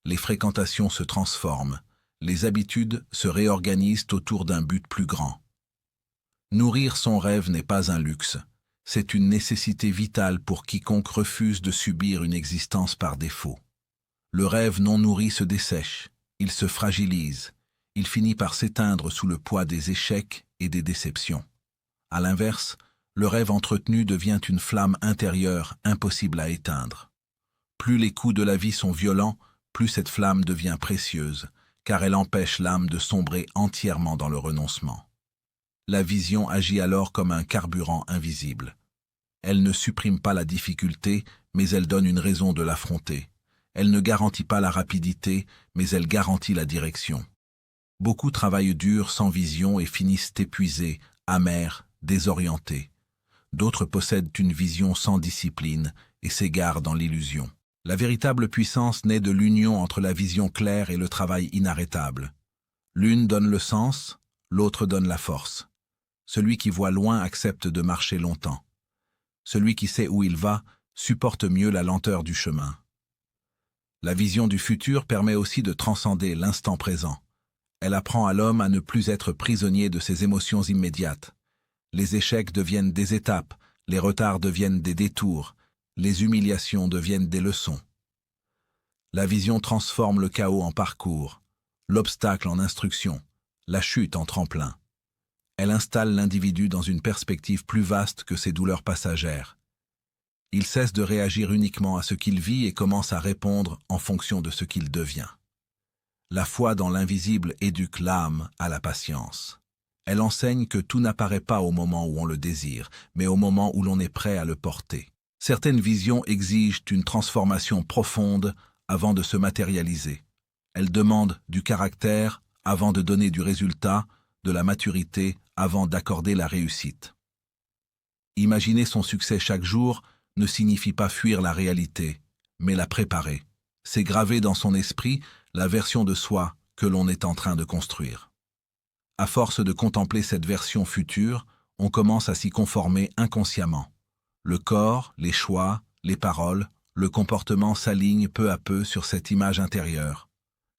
les fréquentations se transforment, les habitudes se réorganisent autour d'un but plus grand. Nourrir son rêve n'est pas un luxe, c'est une nécessité vitale pour quiconque refuse de subir une existence par défaut. Le rêve non nourri se dessèche, il se fragilise, il finit par s'éteindre sous le poids des échecs et des déceptions. À l'inverse, le rêve entretenu devient une flamme intérieure impossible à éteindre. Plus les coups de la vie sont violents, plus cette flamme devient précieuse, car elle empêche l'âme de sombrer entièrement dans le renoncement. La vision agit alors comme un carburant invisible. Elle ne supprime pas la difficulté, mais elle donne une raison de l'affronter. Elle ne garantit pas la rapidité, mais elle garantit la direction. Beaucoup travaillent dur sans vision et finissent épuisés, amers, désorientés. D'autres possèdent une vision sans discipline et s'égarent dans l'illusion. La véritable puissance naît de l'union entre la vision claire et le travail inarrêtable. L'une donne le sens, l'autre donne la force. Celui qui voit loin accepte de marcher longtemps. Celui qui sait où il va supporte mieux la lenteur du chemin. La vision du futur permet aussi de transcender l'instant présent. Elle apprend à l'homme à ne plus être prisonnier de ses émotions immédiates. Les échecs deviennent des étapes, les retards deviennent des détours, les humiliations deviennent des leçons. La vision transforme le chaos en parcours, l'obstacle en instruction, la chute en tremplin. Elle installe l'individu dans une perspective plus vaste que ses douleurs passagères. Il cesse de réagir uniquement à ce qu'il vit et commence à répondre en fonction de ce qu'il devient. La foi dans l'invisible éduque l'âme à la patience. Elle enseigne que tout n'apparaît pas au moment où on le désire, mais au moment où l'on est prêt à le porter. Certaines visions exigent une transformation profonde avant de se matérialiser. Elles demandent du caractère avant de donner du résultat, de la maturité avant d'accorder la réussite. Imaginer son succès chaque jour ne signifie pas fuir la réalité, mais la préparer. C'est graver dans son esprit la version de soi que l'on est en train de construire. À force de contempler cette version future, on commence à s'y conformer inconsciemment. Le corps, les choix, les paroles, le comportement s'alignent peu à peu sur cette image intérieure.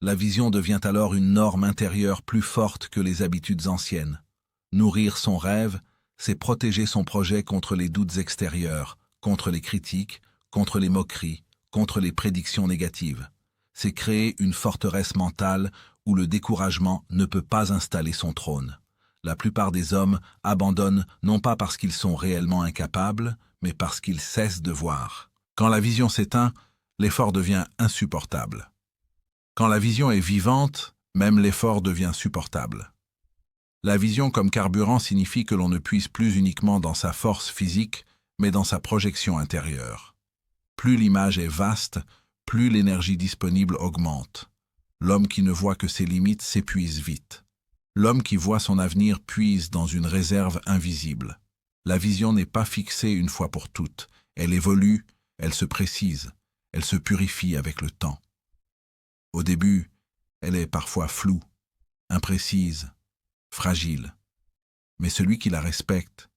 La vision devient alors une norme intérieure plus forte que les habitudes anciennes. Nourrir son rêve, c'est protéger son projet contre les doutes extérieurs, contre les critiques, contre les moqueries, contre les prédictions négatives. C'est créer une forteresse mentale où le découragement ne peut pas installer son trône. La plupart des hommes abandonnent non pas parce qu'ils sont réellement incapables, mais parce qu'ils cessent de voir. Quand la vision s'éteint, l'effort devient insupportable. Quand la vision est vivante, même l'effort devient supportable. La vision comme carburant signifie que l'on ne puise plus uniquement dans sa force physique, mais dans sa projection intérieure. Plus l'image est vaste, plus l'énergie disponible augmente. L'homme qui ne voit que ses limites s'épuise vite. L'homme qui voit son avenir puise dans une réserve invisible. La vision n'est pas fixée une fois pour toutes. Elle évolue, elle se précise, elle se purifie avec le temps. Au début, elle est parfois floue, imprécise, fragile. Mais celui qui la respecte,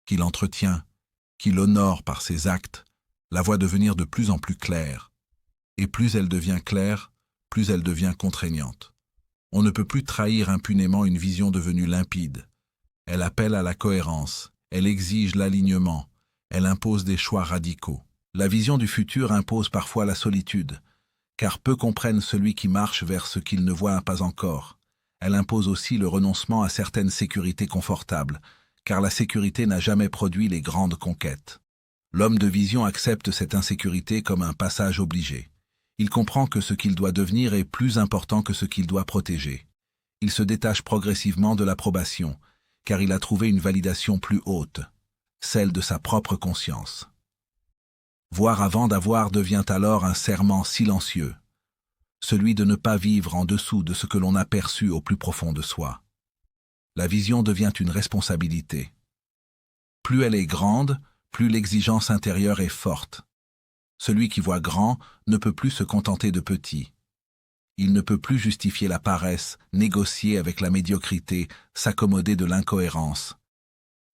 qui l'entretient, qui l'honore par ses actes, la voit devenir de plus en plus claire. Et plus elle devient claire, plus elle devient contraignante. On ne peut plus trahir impunément une vision devenue limpide. Elle appelle à la cohérence, elle exige l'alignement, elle impose des choix radicaux. La vision du futur impose parfois la solitude, car peu comprennent celui qui marche vers ce qu'il ne voit pas encore. Elle impose aussi le renoncement à certaines sécurités confortables, car la sécurité n'a jamais produit les grandes conquêtes. L'homme de vision accepte cette insécurité comme un passage obligé. Il comprend que ce qu'il doit devenir est plus important que ce qu'il doit protéger. Il se détache progressivement de l'approbation, car il a trouvé une validation plus haute, celle de sa propre conscience. Voir avant d'avoir devient alors un serment silencieux, celui de ne pas vivre en dessous de ce que l'on a perçu au plus profond de soi. La vision devient une responsabilité. Plus elle est grande, plus l'exigence intérieure est forte. Celui qui voit grand ne peut plus se contenter de petit. Il ne peut plus justifier la paresse, négocier avec la médiocrité, s'accommoder de l'incohérence.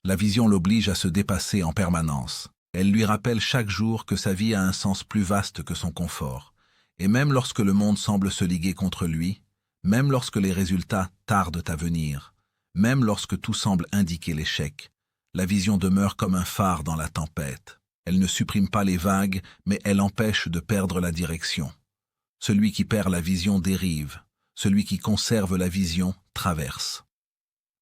La vision l'oblige à se dépasser en permanence. Elle lui rappelle chaque jour que sa vie a un sens plus vaste que son confort. Et même lorsque le monde semble se liguer contre lui, même lorsque les résultats tardent à venir, même lorsque tout semble indiquer l'échec, la vision demeure comme un phare dans la tempête. Elle ne supprime pas les vagues, mais elle empêche de perdre la direction. Celui qui perd la vision dérive, celui qui conserve la vision traverse.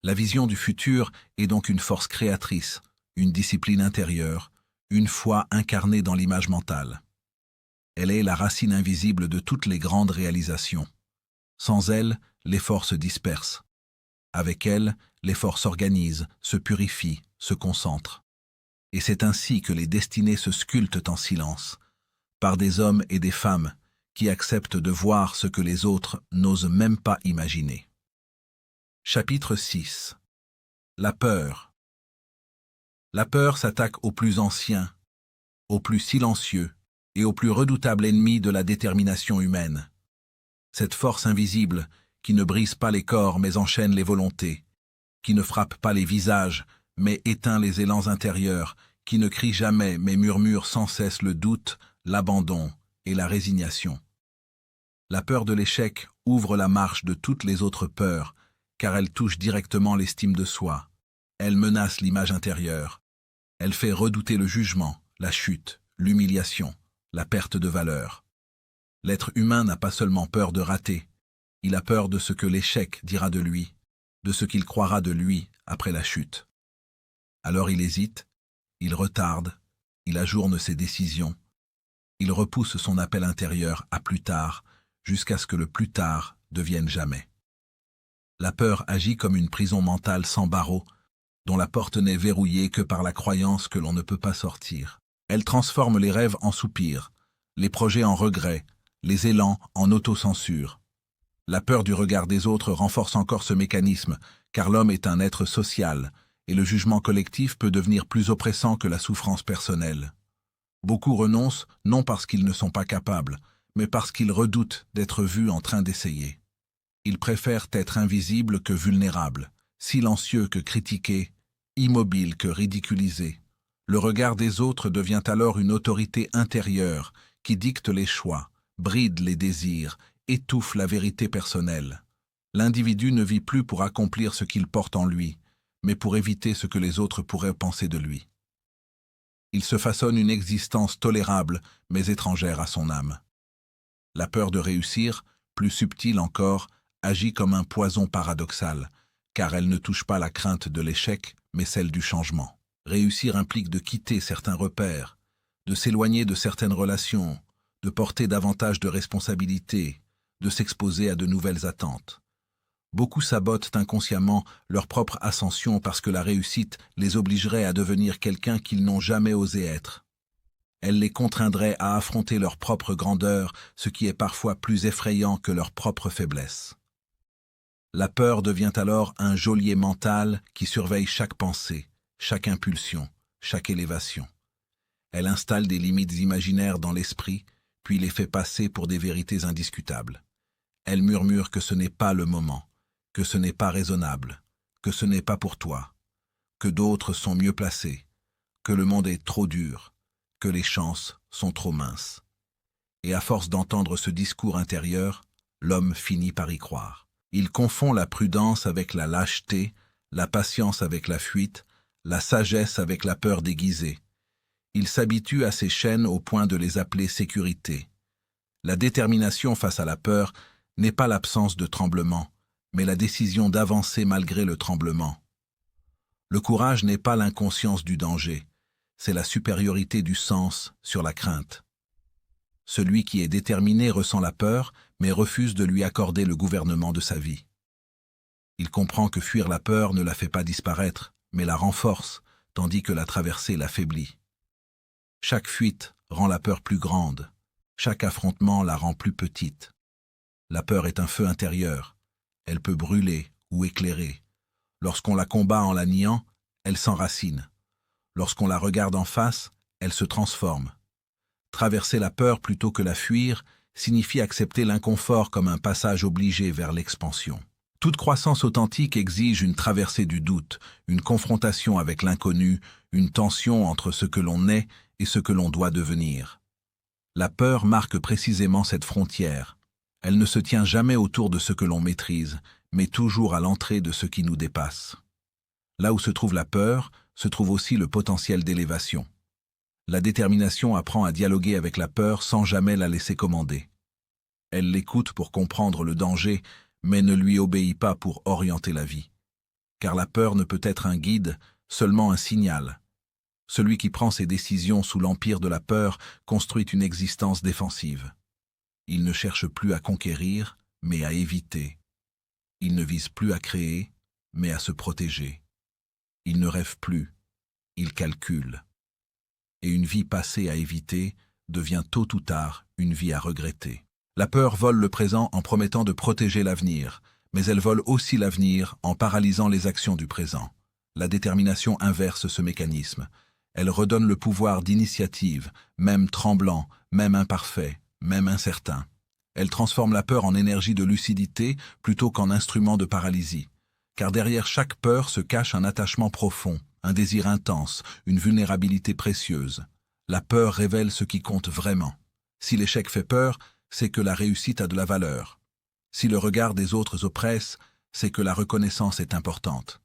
La vision du futur est donc une force créatrice, une discipline intérieure, une foi incarnée dans l'image mentale. Elle est la racine invisible de toutes les grandes réalisations. Sans elle, l'effort se disperse. Avec elle, l'effort s'organise, se purifie, se concentre. Et c'est ainsi que les destinées se sculptent en silence, par des hommes et des femmes qui acceptent de voir ce que les autres n'osent même pas imaginer. Chapitre 6. La peur. La peur s'attaque aux plus anciens, aux plus silencieux et au plus redoutable ennemi de la détermination humaine. Cette force invisible qui ne brise pas les corps mais enchaîne les volontés, qui ne frappe pas les visages mais éteint les élans intérieurs, qui ne crie jamais mais murmure sans cesse le doute, l'abandon et la résignation. La peur de l'échec ouvre la marche de toutes les autres peurs, car elle touche directement l'estime de soi. Elle menace l'image intérieure. Elle fait redouter le jugement, la chute, l'humiliation, la perte de valeur. L'être humain n'a pas seulement peur de rater, il a peur de ce que l'échec dira de lui, de ce qu'il croira de lui après la chute. Alors il hésite, il retarde, Il ajourne ses décisions. Il repousse son appel intérieur à plus tard, jusqu'à ce que le plus tard devienne jamais. La peur agit comme une prison mentale sans barreaux, dont la porte n'est verrouillée que par la croyance que l'on ne peut pas sortir. Elle transforme les rêves en soupirs, les projets en regrets, les élans en autocensure. La peur du regard des autres renforce encore ce mécanisme, car l'homme est un être social, et le jugement collectif peut devenir plus oppressant que la souffrance personnelle. Beaucoup renoncent non parce qu'ils ne sont pas capables, mais parce qu'ils redoutent d'être vus en train d'essayer. Ils préfèrent être invisibles que vulnérables, silencieux que critiqués, immobiles que ridiculisés. Le regard des autres devient alors une autorité intérieure qui dicte les choix, bride les désirs, étouffe la vérité personnelle. L'individu ne vit plus pour accomplir ce qu'il porte en lui, mais pour éviter ce que les autres pourraient penser de lui. Il se façonne une existence tolérable, mais étrangère à son âme. La peur de réussir, plus subtile encore, agit comme un poison paradoxal, car elle ne touche pas la crainte de l'échec, mais celle du changement. Réussir implique de quitter certains repères, de s'éloigner de certaines relations, de porter davantage de responsabilités, de s'exposer à de nouvelles attentes. Beaucoup sabotent inconsciemment leur propre ascension parce que la réussite les obligerait à devenir quelqu'un qu'ils n'ont jamais osé être. Elle les contraindrait à affronter leur propre grandeur, ce qui est parfois plus effrayant que leur propre faiblesse. La peur devient alors un geôlier mental qui surveille chaque pensée, chaque impulsion, chaque élévation. Elle installe des limites imaginaires dans l'esprit, puis les fait passer pour des vérités indiscutables. Elle murmure que ce n'est pas le moment, que ce n'est pas raisonnable, que ce n'est pas pour toi, que d'autres sont mieux placés, que le monde est trop dur, que les chances sont trop minces. Et à force d'entendre ce discours intérieur, l'homme finit par y croire. Il confond la prudence avec la lâcheté, la patience avec la fuite, la sagesse avec la peur déguisée. Il s'habitue à ces chaînes au point de les appeler sécurité. La détermination face à la peur n'est pas l'absence de tremblement, mais la décision d'avancer malgré le tremblement. Le courage n'est pas l'inconscience du danger, c'est la supériorité du sens sur la crainte. Celui qui est déterminé ressent la peur, mais refuse de lui accorder le gouvernement de sa vie. Il comprend que fuir la peur ne la fait pas disparaître, mais la renforce, tandis que la traverser l'affaiblit. Chaque fuite rend la peur plus grande, chaque affrontement la rend plus petite. La peur est un feu intérieur, elle peut brûler ou éclairer. Lorsqu'on la combat en la niant, elle s'enracine. Lorsqu'on la regarde en face, elle se transforme. Traverser la peur plutôt que la fuir signifie accepter l'inconfort comme un passage obligé vers l'expansion. Toute croissance authentique exige une traversée du doute, une confrontation avec l'inconnu, une tension entre ce que l'on est et ce que l'on doit devenir. La peur marque précisément cette frontière. Elle ne se tient jamais autour de ce que l'on maîtrise, mais toujours à l'entrée de ce qui nous dépasse. Là où se trouve la peur, se trouve aussi le potentiel d'élévation. La détermination apprend à dialoguer avec la peur sans jamais la laisser commander. Elle l'écoute pour comprendre le danger, mais ne lui obéit pas pour orienter la vie. Car la peur ne peut être un guide, seulement un signal. Celui qui prend ses décisions sous l'empire de la peur construit une existence défensive. Il ne cherche plus à conquérir, mais à éviter. Il ne vise plus à créer, mais à se protéger. Il ne rêve plus, il calcule. Et une vie passée à éviter devient tôt ou tard une vie à regretter. La peur vole le présent en promettant de protéger l'avenir, mais elle vole aussi l'avenir en paralysant les actions du présent. La détermination inverse ce mécanisme. Elle redonne le pouvoir d'initiative, même tremblant, même imparfait, même incertain. Elle transforme la peur en énergie de lucidité plutôt qu'en instrument de paralysie. Car derrière chaque peur se cache un attachement profond, un désir intense, une vulnérabilité précieuse. La peur révèle ce qui compte vraiment. Si l'échec fait peur, c'est que la réussite a de la valeur. Si le regard des autres oppresse, c'est que la reconnaissance est importante.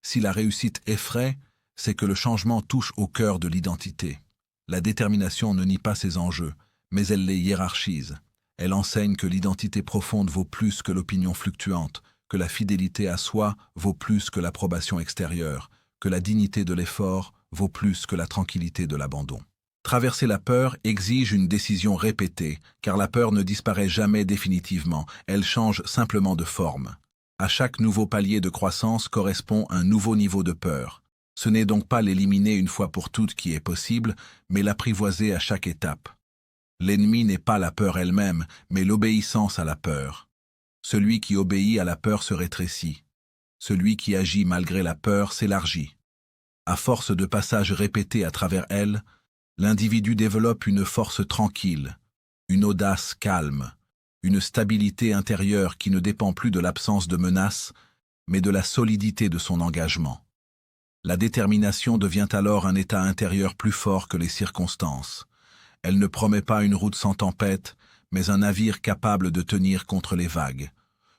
Si la réussite effraie, c'est que le changement touche au cœur de l'identité. La détermination ne nie pas ses enjeux, mais elle les hiérarchise. Elle enseigne que l'identité profonde vaut plus que l'opinion fluctuante, que la fidélité à soi vaut plus que l'approbation extérieure, que la dignité de l'effort vaut plus que la tranquillité de l'abandon. Traverser la peur exige une décision répétée, car la peur ne disparaît jamais définitivement, elle change simplement de forme. À chaque nouveau palier de croissance correspond un nouveau niveau de peur. Ce n'est donc pas l'éliminer une fois pour toutes qui est possible, mais l'apprivoiser à chaque étape. L'ennemi n'est pas la peur elle-même, mais l'obéissance à la peur. Celui qui obéit à la peur se rétrécit. Celui qui agit malgré la peur s'élargit. À force de passages répétés à travers elle, l'individu développe une force tranquille, une audace calme, une stabilité intérieure qui ne dépend plus de l'absence de menaces, mais de la solidité de son engagement. La détermination devient alors un état intérieur plus fort que les circonstances. Elle ne promet pas une route sans tempête, mais un navire capable de tenir contre les vagues.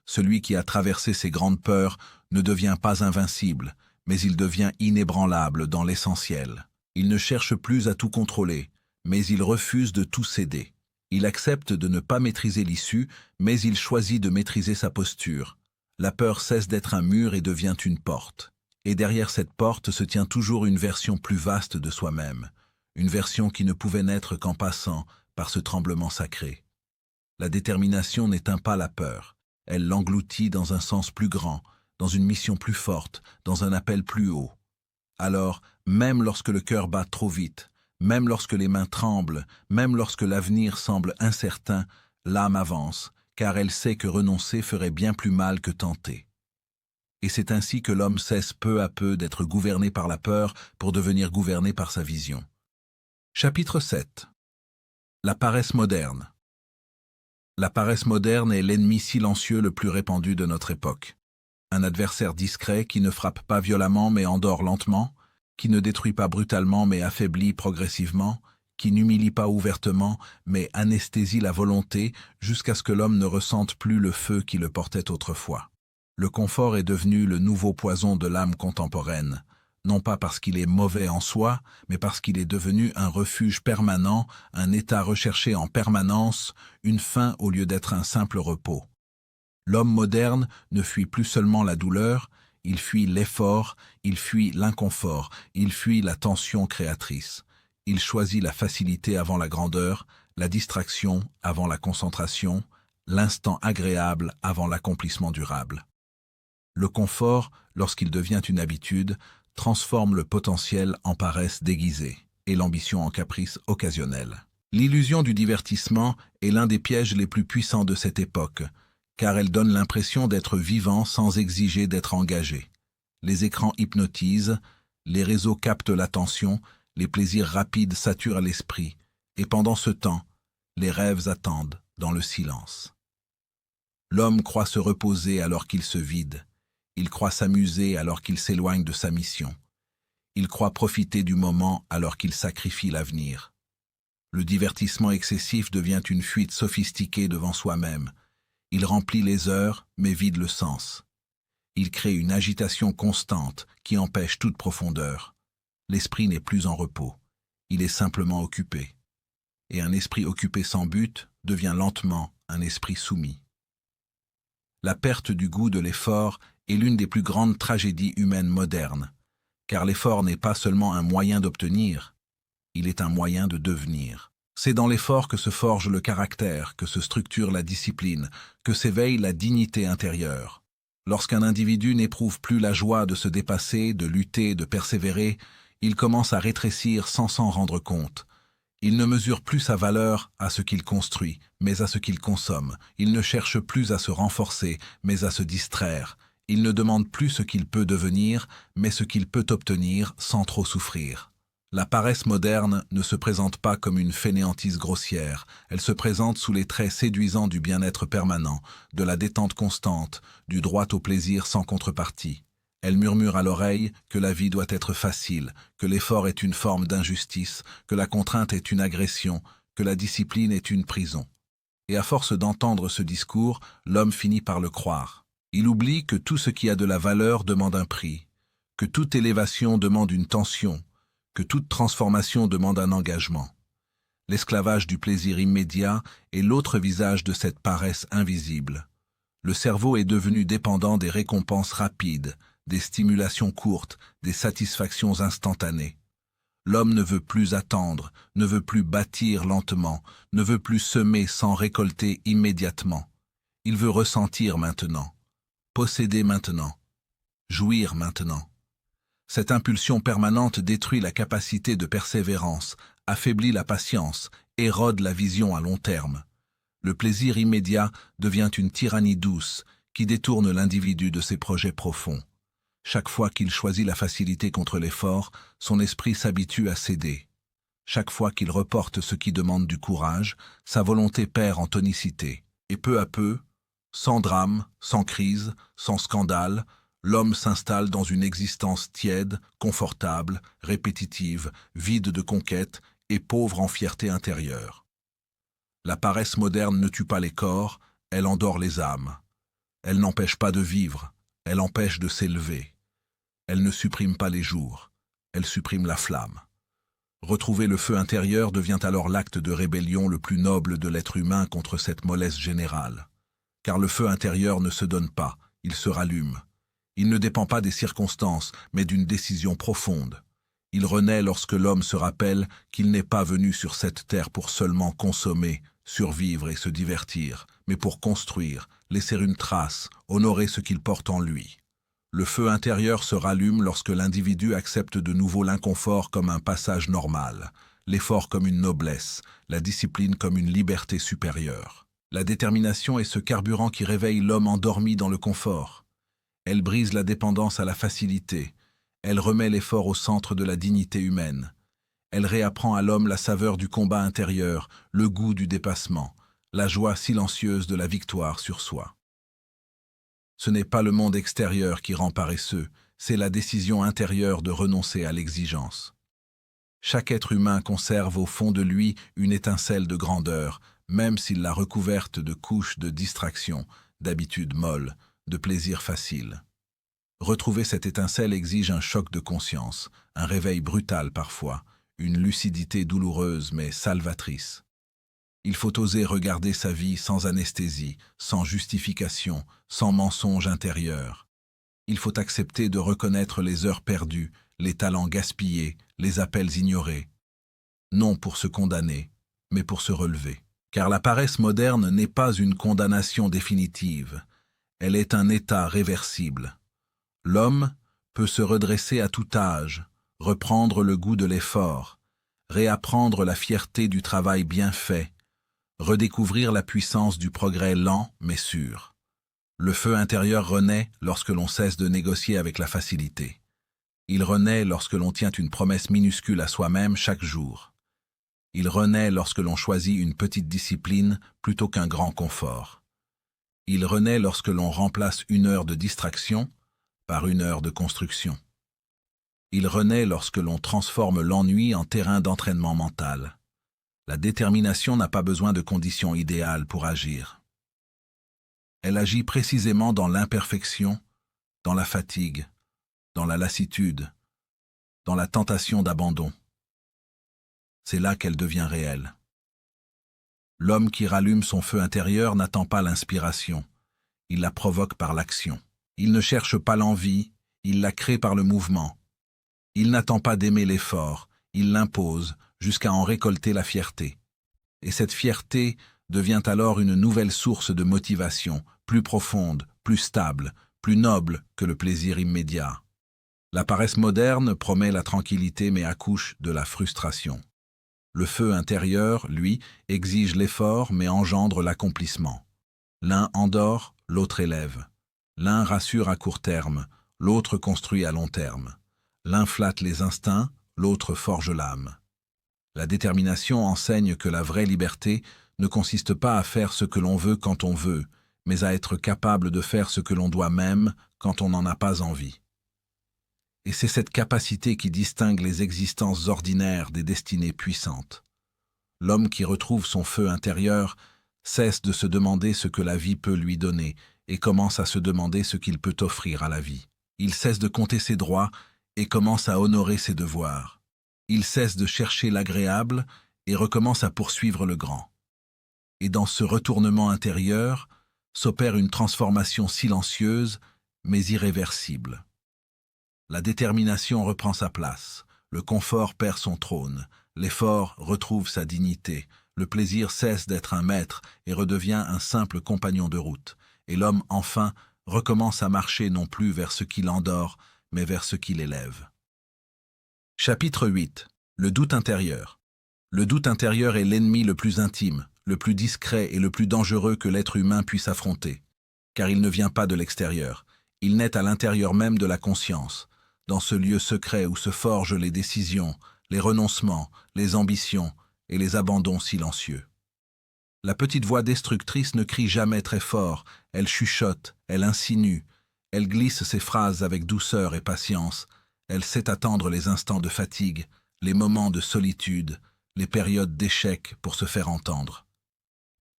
Celui qui a traversé ces grandes peurs ne devient pas invincible, mais il devient inébranlable dans l'essentiel. Il ne cherche plus à tout contrôler, mais il refuse de tout céder. Il accepte de ne pas maîtriser l'issue, mais il choisit de maîtriser sa posture. La peur cesse d'être un mur et devient une porte. Et derrière cette porte se tient toujours une version plus vaste de soi-même, une version qui ne pouvait naître qu'en passant par ce tremblement sacré. La détermination n'éteint pas la peur, elle l'engloutit dans un sens plus grand, dans une mission plus forte, dans un appel plus haut. Alors, même lorsque le cœur bat trop vite, même lorsque les mains tremblent, même lorsque l'avenir semble incertain, l'âme avance, car elle sait que renoncer ferait bien plus mal que tenter. Et c'est ainsi que l'homme cesse peu à peu d'être gouverné par la peur pour devenir gouverné par sa vision. Chapitre 7. La paresse moderne. La paresse moderne est l'ennemi silencieux le plus répandu de notre époque. Un adversaire discret qui ne frappe pas violemment mais endort lentement, qui ne détruit pas brutalement mais affaiblit progressivement, qui n'humilie pas ouvertement mais anesthésie la volonté jusqu'à ce que l'homme ne ressente plus le feu qui le portait autrefois. Le confort est devenu le nouveau poison de l'âme contemporaine, non pas parce qu'il est mauvais en soi, mais parce qu'il est devenu un refuge permanent, un état recherché en permanence, une fin au lieu d'être un simple repos. L'homme moderne ne fuit plus seulement la douleur, il fuit l'effort, il fuit l'inconfort, il fuit la tension créatrice. Il choisit la facilité avant la grandeur, la distraction avant la concentration, l'instant agréable avant l'accomplissement durable. Le confort, lorsqu'il devient une habitude, transforme le potentiel en paresse déguisée et l'ambition en caprice occasionnel. L'illusion du divertissement est l'un des pièges les plus puissants de cette époque, car elle donne l'impression d'être vivant sans exiger d'être engagé. Les écrans hypnotisent, les réseaux captent l'attention, les plaisirs rapides saturent l'esprit, et pendant ce temps, les rêves attendent dans le silence. L'homme croit se reposer alors qu'il se vide. Il croit s'amuser alors qu'il s'éloigne de sa mission. Il croit profiter du moment alors qu'il sacrifie l'avenir. Le divertissement excessif devient une fuite sophistiquée devant soi-même. Il remplit les heures, mais vide le sens. Il crée une agitation constante qui empêche toute profondeur. L'esprit n'est plus en repos. Il est simplement occupé. Et un esprit occupé sans but devient lentement un esprit soumis. La perte du goût de l'effort est l'une des plus grandes tragédies humaines modernes, car l'effort n'est pas seulement un moyen d'obtenir, il est un moyen de devenir. C'est dans l'effort que se forge le caractère, que se structure la discipline, que s'éveille la dignité intérieure. Lorsqu'un individu n'éprouve plus la joie de se dépasser, de lutter, de persévérer, il commence à rétrécir sans s'en rendre compte. Il ne mesure plus sa valeur à ce qu'il construit, mais à ce qu'il consomme. Il ne cherche plus à se renforcer, mais à se distraire. Il ne demande plus ce qu'il peut devenir, mais ce qu'il peut obtenir sans trop souffrir. La paresse moderne ne se présente pas comme une fainéantise grossière, elle se présente sous les traits séduisants du bien-être permanent, de la détente constante, du droit au plaisir sans contrepartie. Elle murmure à l'oreille que la vie doit être facile, que l'effort est une forme d'injustice, que la contrainte est une agression, que la discipline est une prison. Et à force d'entendre ce discours, l'homme finit par le croire. Il oublie que tout ce qui a de la valeur demande un prix, que toute élévation demande une tension, que toute transformation demande un engagement. L'esclavage du plaisir immédiat est l'autre visage de cette paresse invisible. Le cerveau est devenu dépendant des récompenses rapides, des stimulations courtes, des satisfactions instantanées. L'homme ne veut plus attendre, ne veut plus bâtir lentement, ne veut plus semer sans récolter immédiatement. Il veut ressentir maintenant, posséder maintenant, jouir maintenant. Cette impulsion permanente détruit la capacité de persévérance, affaiblit la patience, érode la vision à long terme. Le plaisir immédiat devient une tyrannie douce qui détourne l'individu de ses projets profonds. Chaque fois qu'il choisit la facilité contre l'effort, son esprit s'habitue à céder. Chaque fois qu'il reporte ce qui demande du courage, sa volonté perd en tonicité. Et peu à peu, sans drame, sans crise, sans scandale, l'homme s'installe dans une existence tiède, confortable, répétitive, vide de conquête et pauvre en fierté intérieure. La paresse moderne ne tue pas les corps, elle endort les âmes. Elle n'empêche pas de vivre, elle empêche de s'élever. Elle ne supprime pas les jours, elle supprime la flamme. Retrouver le feu intérieur devient alors l'acte de rébellion le plus noble de l'être humain contre cette mollesse générale. Car le feu intérieur ne se donne pas, il se rallume. Il ne dépend pas des circonstances, mais d'une décision profonde. Il renaît lorsque l'homme se rappelle qu'il n'est pas venu sur cette terre pour seulement consommer, survivre et se divertir, mais pour construire, laisser une trace, honorer ce qu'il porte en lui. Le feu intérieur se rallume lorsque l'individu accepte de nouveau l'inconfort comme un passage normal, l'effort comme une noblesse, la discipline comme une liberté supérieure. La détermination est ce carburant qui réveille l'homme endormi dans le confort. Elle brise la dépendance à la facilité. Elle remet l'effort au centre de la dignité humaine. Elle réapprend à l'homme la saveur du combat intérieur, le goût du dépassement, la joie silencieuse de la victoire sur soi. Ce n'est pas le monde extérieur qui rend paresseux, c'est la décision intérieure de renoncer à l'exigence. Chaque être humain conserve au fond de lui une étincelle de grandeur, même s'il l'a recouverte de couches de distraction, d'habitudes molles, de plaisirs faciles. Retrouver cette étincelle exige un choc de conscience, un réveil brutal parfois, une lucidité douloureuse mais salvatrice. Il faut oser regarder sa vie sans anesthésie, sans justification, sans mensonge intérieur. Il faut accepter de reconnaître les heures perdues, les talents gaspillés, les appels ignorés. Non pour se condamner, mais pour se relever. Car la paresse moderne n'est pas une condamnation définitive. Elle est un état réversible. L'homme peut se redresser à tout âge, reprendre le goût de l'effort, réapprendre la fierté du travail bien fait, redécouvrir la puissance du progrès lent mais sûr. Le feu intérieur renaît lorsque l'on cesse de négocier avec la facilité. Il renaît lorsque l'on tient une promesse minuscule à soi-même chaque jour. Il renaît lorsque l'on choisit une petite discipline plutôt qu'un grand confort. Il renaît lorsque l'on remplace une heure de distraction par une heure de construction. Il renaît lorsque l'on transforme l'ennui en terrain d'entraînement mental. La détermination n'a pas besoin de conditions idéales pour agir. Elle agit précisément dans l'imperfection, dans la fatigue, dans la lassitude, dans la tentation d'abandon. C'est là qu'elle devient réelle. L'homme qui rallume son feu intérieur n'attend pas l'inspiration, il la provoque par l'action. Il ne cherche pas l'envie, il la crée par le mouvement. Il n'attend pas d'aimer l'effort, il l'impose jusqu'à en récolter la fierté. Et cette fierté devient alors une nouvelle source de motivation, plus profonde, plus stable, plus noble que le plaisir immédiat. La paresse moderne promet la tranquillité mais accouche de la frustration. Le feu intérieur, lui, exige l'effort mais engendre l'accomplissement. L'un endort, l'autre élève. L'un rassure à court terme, l'autre construit à long terme. L'un flatte les instincts, l'autre forge l'âme. La détermination enseigne que la vraie liberté ne consiste pas à faire ce que l'on veut quand on veut, mais à être capable de faire ce que l'on doit même quand on n'en a pas envie. Et c'est cette capacité qui distingue les existences ordinaires des destinées puissantes. L'homme qui retrouve son feu intérieur cesse de se demander ce que la vie peut lui donner et commence à se demander ce qu'il peut offrir à la vie. Il cesse de compter ses droits et commence à honorer ses devoirs. Il cesse de chercher l'agréable et recommence à poursuivre le grand. Et dans ce retournement intérieur s'opère une transformation silencieuse mais irréversible. La détermination reprend sa place, Le confort perd son trône, l'effort retrouve sa dignité, le plaisir cesse d'être un maître et redevient un simple compagnon de route, et l'homme, enfin, recommence à marcher non plus vers ce qui l'endort, mais vers ce qui l'élève. Chapitre 8. Le doute intérieur. Le doute intérieur est l'ennemi le plus intime, le plus discret et le plus dangereux que l'être humain puisse affronter. Car il ne vient pas de l'extérieur, il naît à l'intérieur même de la conscience, dans ce lieu secret où se forgent les décisions, les renoncements, les ambitions et les abandons silencieux. La petite voix destructrice ne crie jamais très fort, elle chuchote, elle insinue, elle glisse ses phrases avec douceur et patience, elle sait attendre les instants de fatigue, les moments de solitude, les périodes d'échec pour se faire entendre.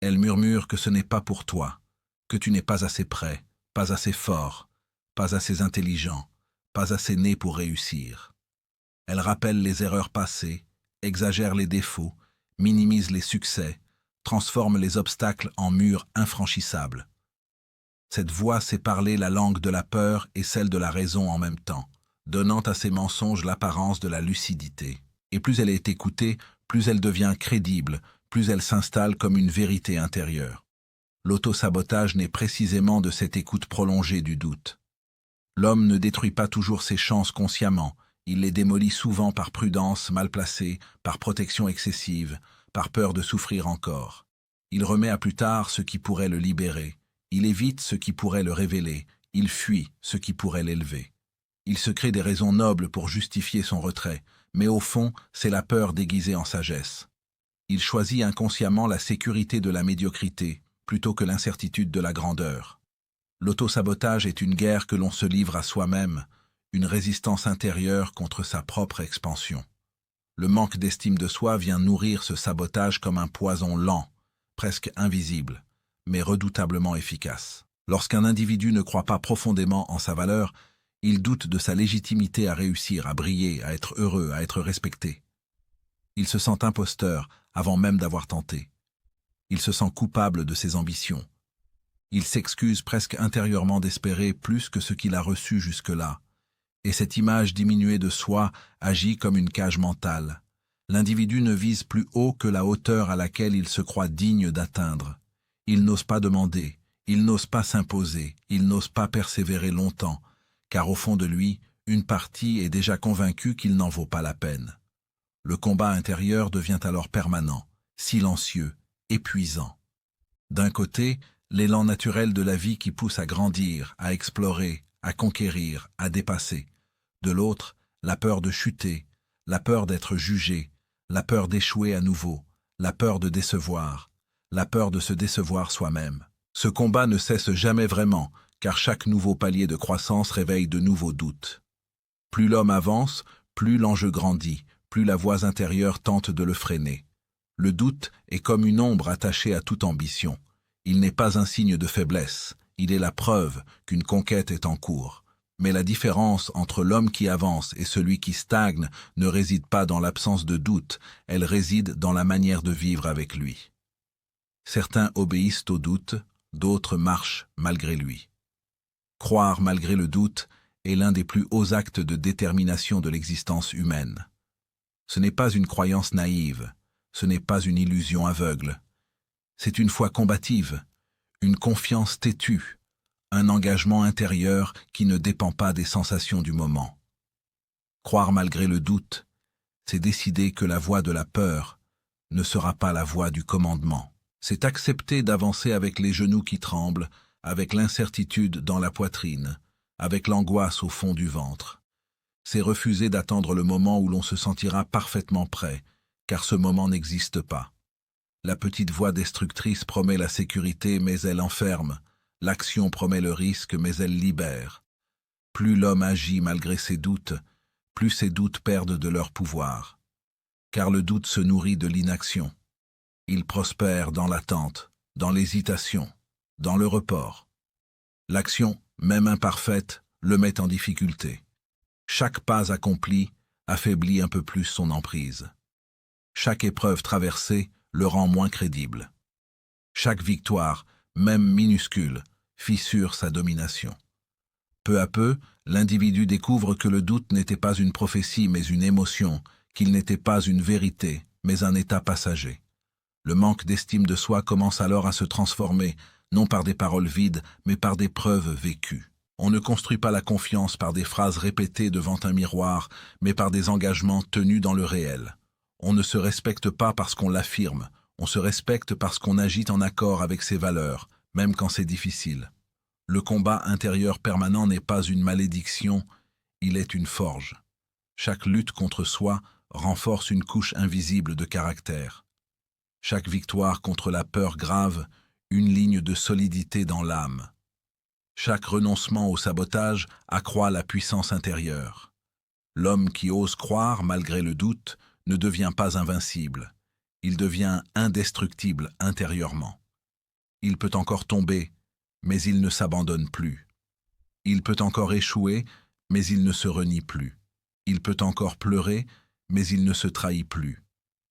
Elle murmure que ce n'est pas pour toi, que tu n'es pas assez prêt, pas assez fort, pas assez intelligent, pas assez né pour réussir. Elle rappelle les erreurs passées, exagère les défauts, minimise les succès, transforme les obstacles en murs infranchissables. Cette voix sait parler la langue de la peur et celle de la raison en même temps, donnant à ses mensonges l'apparence de la lucidité. Et plus elle est écoutée, plus elle devient crédible, plus elle s'installe comme une vérité intérieure. L'autosabotage naît précisément de cette écoute prolongée du doute. L'homme ne détruit pas toujours ses chances consciemment, il les démolit souvent par prudence mal placée, par protection excessive, par peur de souffrir encore. Il remet à plus tard ce qui pourrait le libérer, il évite ce qui pourrait le révéler, il fuit ce qui pourrait l'élever. Il se crée des raisons nobles pour justifier son retrait, mais au fond, c'est la peur déguisée en sagesse. Il choisit inconsciemment la sécurité de la médiocrité, plutôt que l'incertitude de la grandeur. L'autosabotage est une guerre que l'on se livre à soi-même, une résistance intérieure contre sa propre expansion. Le manque d'estime de soi vient nourrir ce sabotage comme un poison lent, presque invisible, mais redoutablement efficace. Lorsqu'un individu ne croit pas profondément en sa valeur, il doute de sa légitimité à réussir, à briller, à être heureux, à être respecté. Il se sent imposteur avant même d'avoir tenté. Il se sent coupable de ses ambitions. Il s'excuse presque intérieurement d'espérer plus que ce qu'il a reçu jusque-là. Et cette image diminuée de soi agit comme une cage mentale. L'individu ne vise plus haut que la hauteur à laquelle il se croit digne d'atteindre. Il n'ose pas demander, il n'ose pas s'imposer, il n'ose pas persévérer longtemps, car au fond de lui, une partie est déjà convaincue qu'il n'en vaut pas la peine. Le combat intérieur devient alors permanent, silencieux, épuisant. D'un côté, l'élan naturel de la vie qui pousse à grandir, à explorer, à conquérir, à dépasser. De l'autre, la peur de chuter, la peur d'être jugé, la peur d'échouer à nouveau, la peur de décevoir, la peur de se décevoir soi-même. Ce combat ne cesse jamais vraiment, car chaque nouveau palier de croissance réveille de nouveaux doutes. Plus l'homme avance, plus l'enjeu grandit, plus la voix intérieure tente de le freiner. Le doute est comme une ombre attachée à toute ambition. Il n'est pas un signe de faiblesse, il est la preuve qu'une conquête est en cours. Mais la différence entre l'homme qui avance et celui qui stagne ne réside pas dans l'absence de doute, elle réside dans la manière de vivre avec lui. Certains obéissent au doute, d'autres marchent malgré lui. Croire malgré le doute est l'un des plus hauts actes de détermination de l'existence humaine. Ce n'est pas une croyance naïve, ce n'est pas une illusion aveugle. C'est une foi combative, une confiance têtue, un engagement intérieur qui ne dépend pas des sensations du moment. Croire malgré le doute, c'est décider que la voix de la peur ne sera pas la voix du commandement. C'est accepter d'avancer avec les genoux qui tremblent, avec l'incertitude dans la poitrine, avec l'angoisse au fond du ventre. C'est refuser d'attendre le moment où l'on se sentira parfaitement prêt, car ce moment n'existe pas. La petite voix destructrice promet la sécurité, mais elle enferme. L'action promet le risque, mais elle libère. Plus l'homme agit malgré ses doutes, plus ses doutes perdent de leur pouvoir. Car le doute se nourrit de l'inaction. Il prospère dans l'attente, dans l'hésitation, dans le report. L'action, même imparfaite, le met en difficulté. Chaque pas accompli affaiblit un peu plus son emprise. Chaque épreuve traversée le rend moins crédible. Chaque victoire, même minuscule, fissure sa domination. Peu à peu, l'individu découvre que le doute n'était pas une prophétie mais une émotion, qu'il n'était pas une vérité mais un état passager. Le manque d'estime de soi commence alors à se transformer, non par des paroles vides, mais par des preuves vécues. On ne construit pas la confiance par des phrases répétées devant un miroir, mais par des engagements tenus dans le réel. On ne se respecte pas parce qu'on l'affirme, on se respecte parce qu'on agit en accord avec ses valeurs, même quand c'est difficile. Le combat intérieur permanent n'est pas une malédiction, il est une forge. Chaque lutte contre soi renforce une couche invisible de caractère. Chaque victoire contre la peur grave, une ligne de solidité dans l'âme. Chaque renoncement au sabotage accroît la puissance intérieure. L'homme qui ose croire malgré le doute ne devient pas invincible. Il devient indestructible intérieurement. Il peut encore tomber, mais il ne s'abandonne plus. Il peut encore échouer, mais il ne se renie plus. Il peut encore pleurer, mais il ne se trahit plus.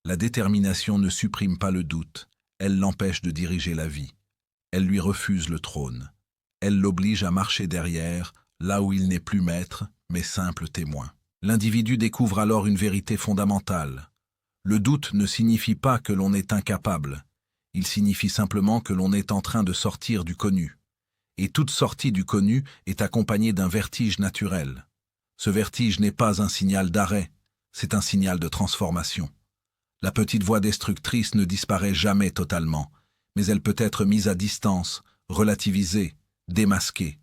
La détermination ne supprime pas le doute, elle l'empêche de diriger la vie. Elle lui refuse le trône. Elle l'oblige à marcher derrière, là où il n'est plus maître, mais simple témoin. L'individu découvre alors une vérité fondamentale. Le doute ne signifie pas que l'on est incapable. Il signifie simplement que l'on est en train de sortir du connu. Et toute sortie du connu est accompagnée d'un vertige naturel. Ce vertige n'est pas un signal d'arrêt, c'est un signal de transformation. La petite voix destructrice ne disparaît jamais totalement, mais elle peut être mise à distance, relativisée, démasquée.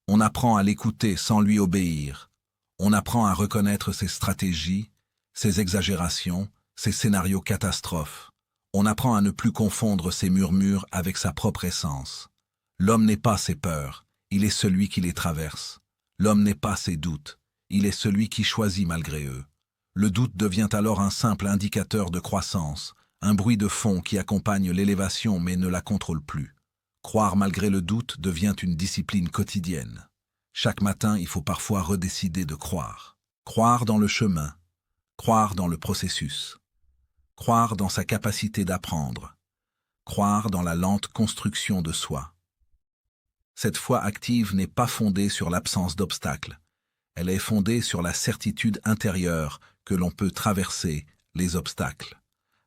On apprend à l'écouter sans lui obéir. On apprend à reconnaître ses stratégies, ses exagérations, ses scénarios catastrophes. On apprend à ne plus confondre ses murmures avec sa propre essence. L'homme n'est pas ses peurs, il est celui qui les traverse. L'homme n'est pas ses doutes, il est celui qui choisit malgré eux. Le doute devient alors un simple indicateur de croissance, un bruit de fond qui accompagne l'élévation mais ne la contrôle plus. Croire malgré le doute devient une discipline quotidienne. Chaque matin, il faut parfois redécider de croire. Croire dans le chemin, croire dans le processus, croire dans sa capacité d'apprendre, croire dans la lente construction de soi. Cette foi active n'est pas fondée sur l'absence d'obstacles. Elle est fondée sur la certitude intérieure que l'on peut traverser les obstacles.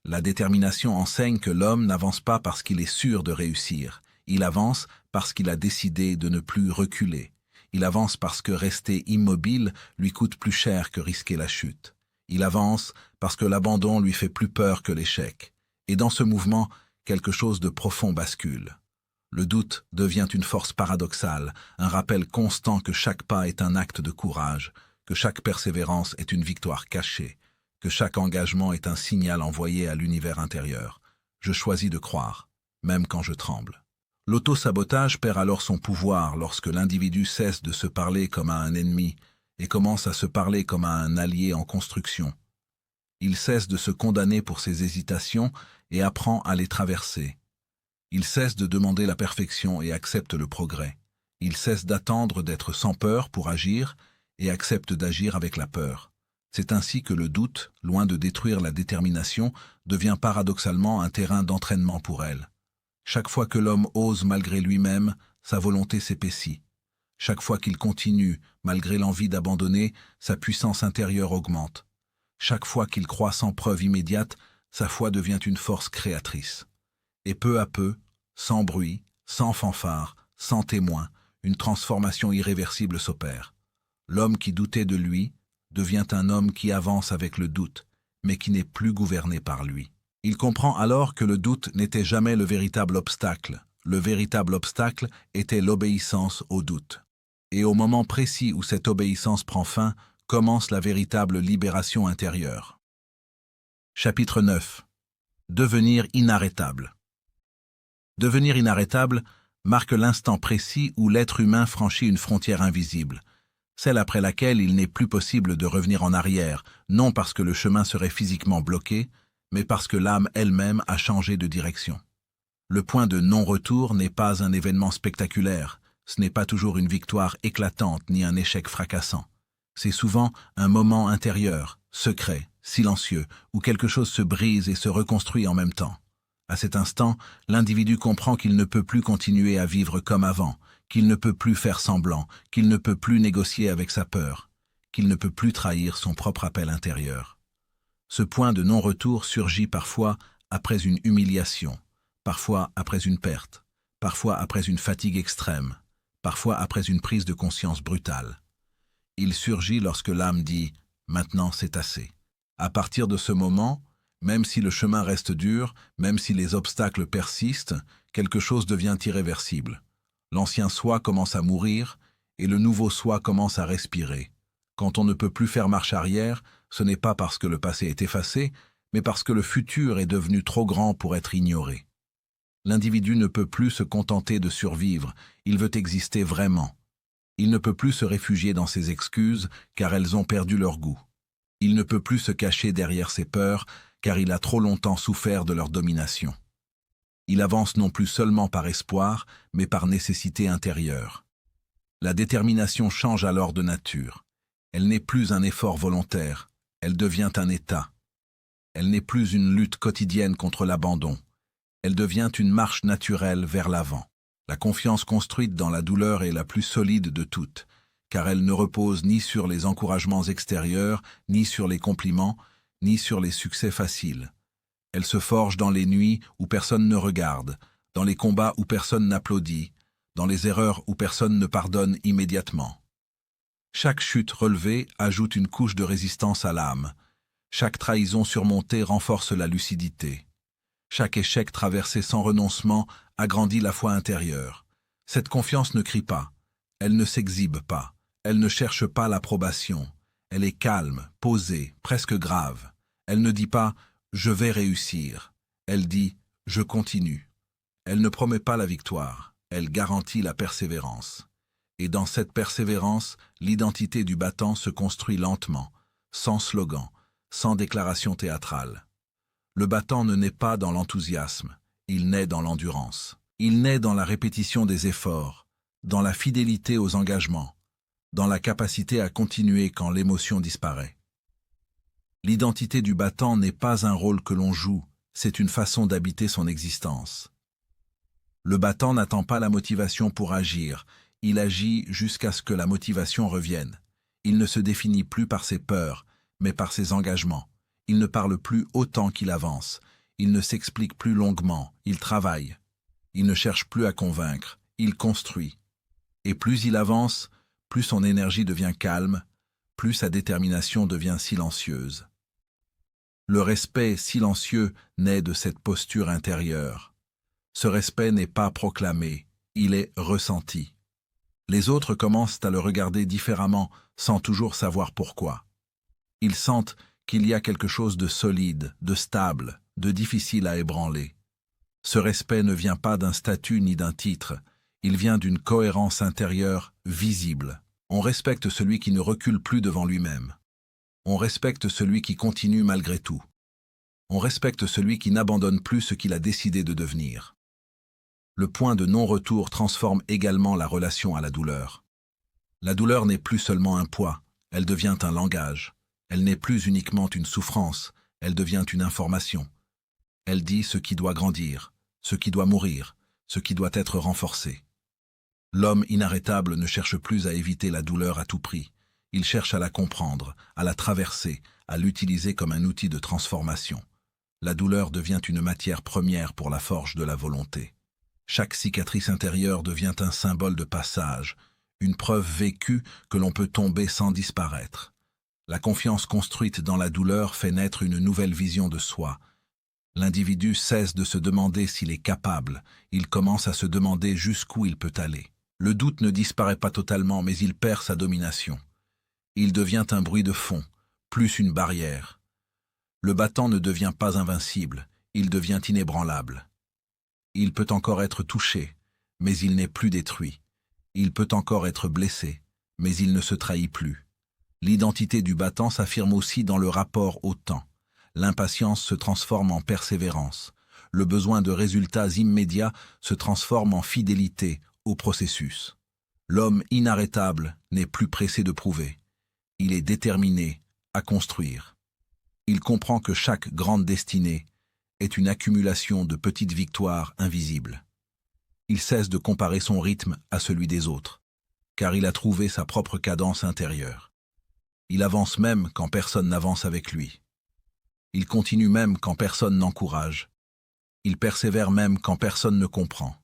La détermination enseigne que l'homme n'avance pas parce qu'il est sûr de réussir. Il avance parce qu'il a décidé de ne plus reculer. Il avance parce que rester immobile lui coûte plus cher que risquer la chute. Il avance parce que l'abandon lui fait plus peur que l'échec. Et dans ce mouvement, quelque chose de profond bascule. Le doute devient une force paradoxale, un rappel constant que chaque pas est un acte de courage, que chaque persévérance est une victoire cachée, que chaque engagement est un signal envoyé à l'univers intérieur. Je choisis de croire, même quand je tremble. L'auto-sabotage perd alors son pouvoir lorsque l'individu cesse de se parler comme à un ennemi et commence à se parler comme à un allié en construction. Il cesse de se condamner pour ses hésitations et apprend à les traverser. Il cesse de demander la perfection et accepte le progrès. Il cesse d'attendre d'être sans peur pour agir et accepte d'agir avec la peur. C'est ainsi que le doute, loin de détruire la détermination, devient paradoxalement un terrain d'entraînement pour elle. Chaque fois que l'homme ose malgré lui-même, sa volonté s'épaissit. Chaque fois qu'il continue, malgré l'envie d'abandonner, sa puissance intérieure augmente. Chaque fois qu'il croit sans preuve immédiate, sa foi devient une force créatrice. Et peu à peu, sans bruit, sans fanfare, sans témoin, une transformation irréversible s'opère. L'homme qui doutait de lui devient un homme qui avance avec le doute, mais qui n'est plus gouverné par lui. Il comprend alors que le doute n'était jamais le véritable obstacle. Le véritable obstacle était l'obéissance au doute. Et au moment précis où cette obéissance prend fin, commence la véritable libération intérieure. Chapitre 9. Devenir inarrêtable. Devenir inarrêtable marque l'instant précis où l'être humain franchit une frontière invisible, celle après laquelle il n'est plus possible de revenir en arrière, non parce que le chemin serait physiquement bloqué, mais parce que l'âme elle-même a changé de direction. Le point de non-retour n'est pas un événement spectaculaire, ce n'est pas toujours une victoire éclatante ni un échec fracassant. C'est souvent un moment intérieur, secret, silencieux, où quelque chose se brise et se reconstruit en même temps. À cet instant, l'individu comprend qu'il ne peut plus continuer à vivre comme avant, qu'il ne peut plus faire semblant, qu'il ne peut plus négocier avec sa peur, qu'il ne peut plus trahir son propre appel intérieur. Ce point de non-retour surgit parfois après une humiliation, parfois après une perte, parfois après une fatigue extrême, parfois après une prise de conscience brutale. Il surgit lorsque l'âme dit « Maintenant c'est assez ». À partir de ce moment, même si le chemin reste dur, même si les obstacles persistent, quelque chose devient irréversible. L'ancien soi commence à mourir et le nouveau soi commence à respirer. Quand on ne peut plus faire marche arrière, ce n'est pas parce que le passé est effacé, mais parce que le futur est devenu trop grand pour être ignoré. L'individu ne peut plus se contenter de survivre, il veut exister vraiment. Il ne peut plus se réfugier dans ses excuses, car elles ont perdu leur goût. Il ne peut plus se cacher derrière ses peurs, car il a trop longtemps souffert de leur domination. Il avance non plus seulement par espoir, mais par nécessité intérieure. La détermination change alors de nature. Elle n'est plus un effort volontaire, elle devient un état. Elle n'est plus une lutte quotidienne contre l'abandon. Elle devient une marche naturelle vers l'avant. La confiance construite dans la douleur est la plus solide de toutes, car elle ne repose ni sur les encouragements extérieurs, ni sur les compliments, ni sur les succès faciles. Elle se forge dans les nuits où personne ne regarde, dans les combats où personne n'applaudit, dans les erreurs où personne ne pardonne immédiatement. Chaque chute relevée ajoute une couche de résistance à l'âme. Chaque trahison surmontée renforce la lucidité. Chaque échec traversé sans renoncement agrandit la foi intérieure. Cette confiance ne crie pas, elle ne s'exhibe pas, elle ne cherche pas l'approbation. Elle est calme, posée, presque grave. Elle ne dit pas « je vais réussir », elle dit « je continue ». Elle ne promet pas la victoire, elle garantit la persévérance. Et dans cette persévérance, l'identité du battant se construit lentement, sans slogan, sans déclaration théâtrale. Le battant ne naît pas dans l'enthousiasme, il naît dans l'endurance. Il naît dans la répétition des efforts, dans la fidélité aux engagements, dans la capacité à continuer quand l'émotion disparaît. L'identité du battant n'est pas un rôle que l'on joue, c'est une façon d'habiter son existence. Le battant n'attend pas la motivation pour agir, il agit jusqu'à ce que la motivation revienne. Il ne se définit plus par ses peurs, mais par ses engagements. Il ne parle plus autant qu'il avance, il ne s'explique plus longuement, il travaille. Il ne cherche plus à convaincre, il construit. Et plus il avance, plus son énergie devient calme, plus sa détermination devient silencieuse. Le respect silencieux naît de cette posture intérieure. Ce respect n'est pas proclamé, il est ressenti. Les autres commencent à le regarder différemment, sans toujours savoir pourquoi. Ils sentent qu'il y a quelque chose de solide, de stable, de difficile à ébranler. Ce respect ne vient pas d'un statut ni d'un titre, il vient d'une cohérence intérieure visible. On respecte celui qui ne recule plus devant lui-même. On respecte celui qui continue malgré tout. On respecte celui qui n'abandonne plus ce qu'il a décidé de devenir. Le point de non-retour transforme également la relation à la douleur. La douleur n'est plus seulement un poids, elle devient un langage. Elle n'est plus uniquement une souffrance, elle devient une information. Elle dit ce qui doit grandir, ce qui doit mourir, ce qui doit être renforcé. L'homme inarrêtable ne cherche plus à éviter la douleur à tout prix. Il cherche à la comprendre, à la traverser, à l'utiliser comme un outil de transformation. La douleur devient une matière première pour la forge de la volonté. Chaque cicatrice intérieure devient un symbole de passage, une preuve vécue que l'on peut tomber sans disparaître. La confiance construite dans la douleur fait naître une nouvelle vision de soi. L'individu cesse de se demander s'il est capable, il commence à se demander jusqu'où il peut aller. Le doute ne disparaît pas totalement, mais il perd sa domination. Il devient un bruit de fond, plus une barrière. Le battant ne devient pas invincible, il devient inébranlable. Il peut encore être touché, mais il n'est plus détruit. Il peut encore être blessé, mais il ne se trahit plus. L'identité du battant s'affirme aussi dans le rapport au temps. L'impatience se transforme en persévérance. Le besoin de résultats immédiats se transforme en fidélité au processus. L'homme inarrêtable n'est plus pressé de prouver. Il est déterminé à construire. Il comprend que chaque grande destinée est une accumulation de petites victoires invisibles. Il cesse de comparer son rythme à celui des autres, car il a trouvé sa propre cadence intérieure. Il avance même quand personne n'avance avec lui. Il continue même quand personne n'encourage. Il persévère même quand personne ne comprend.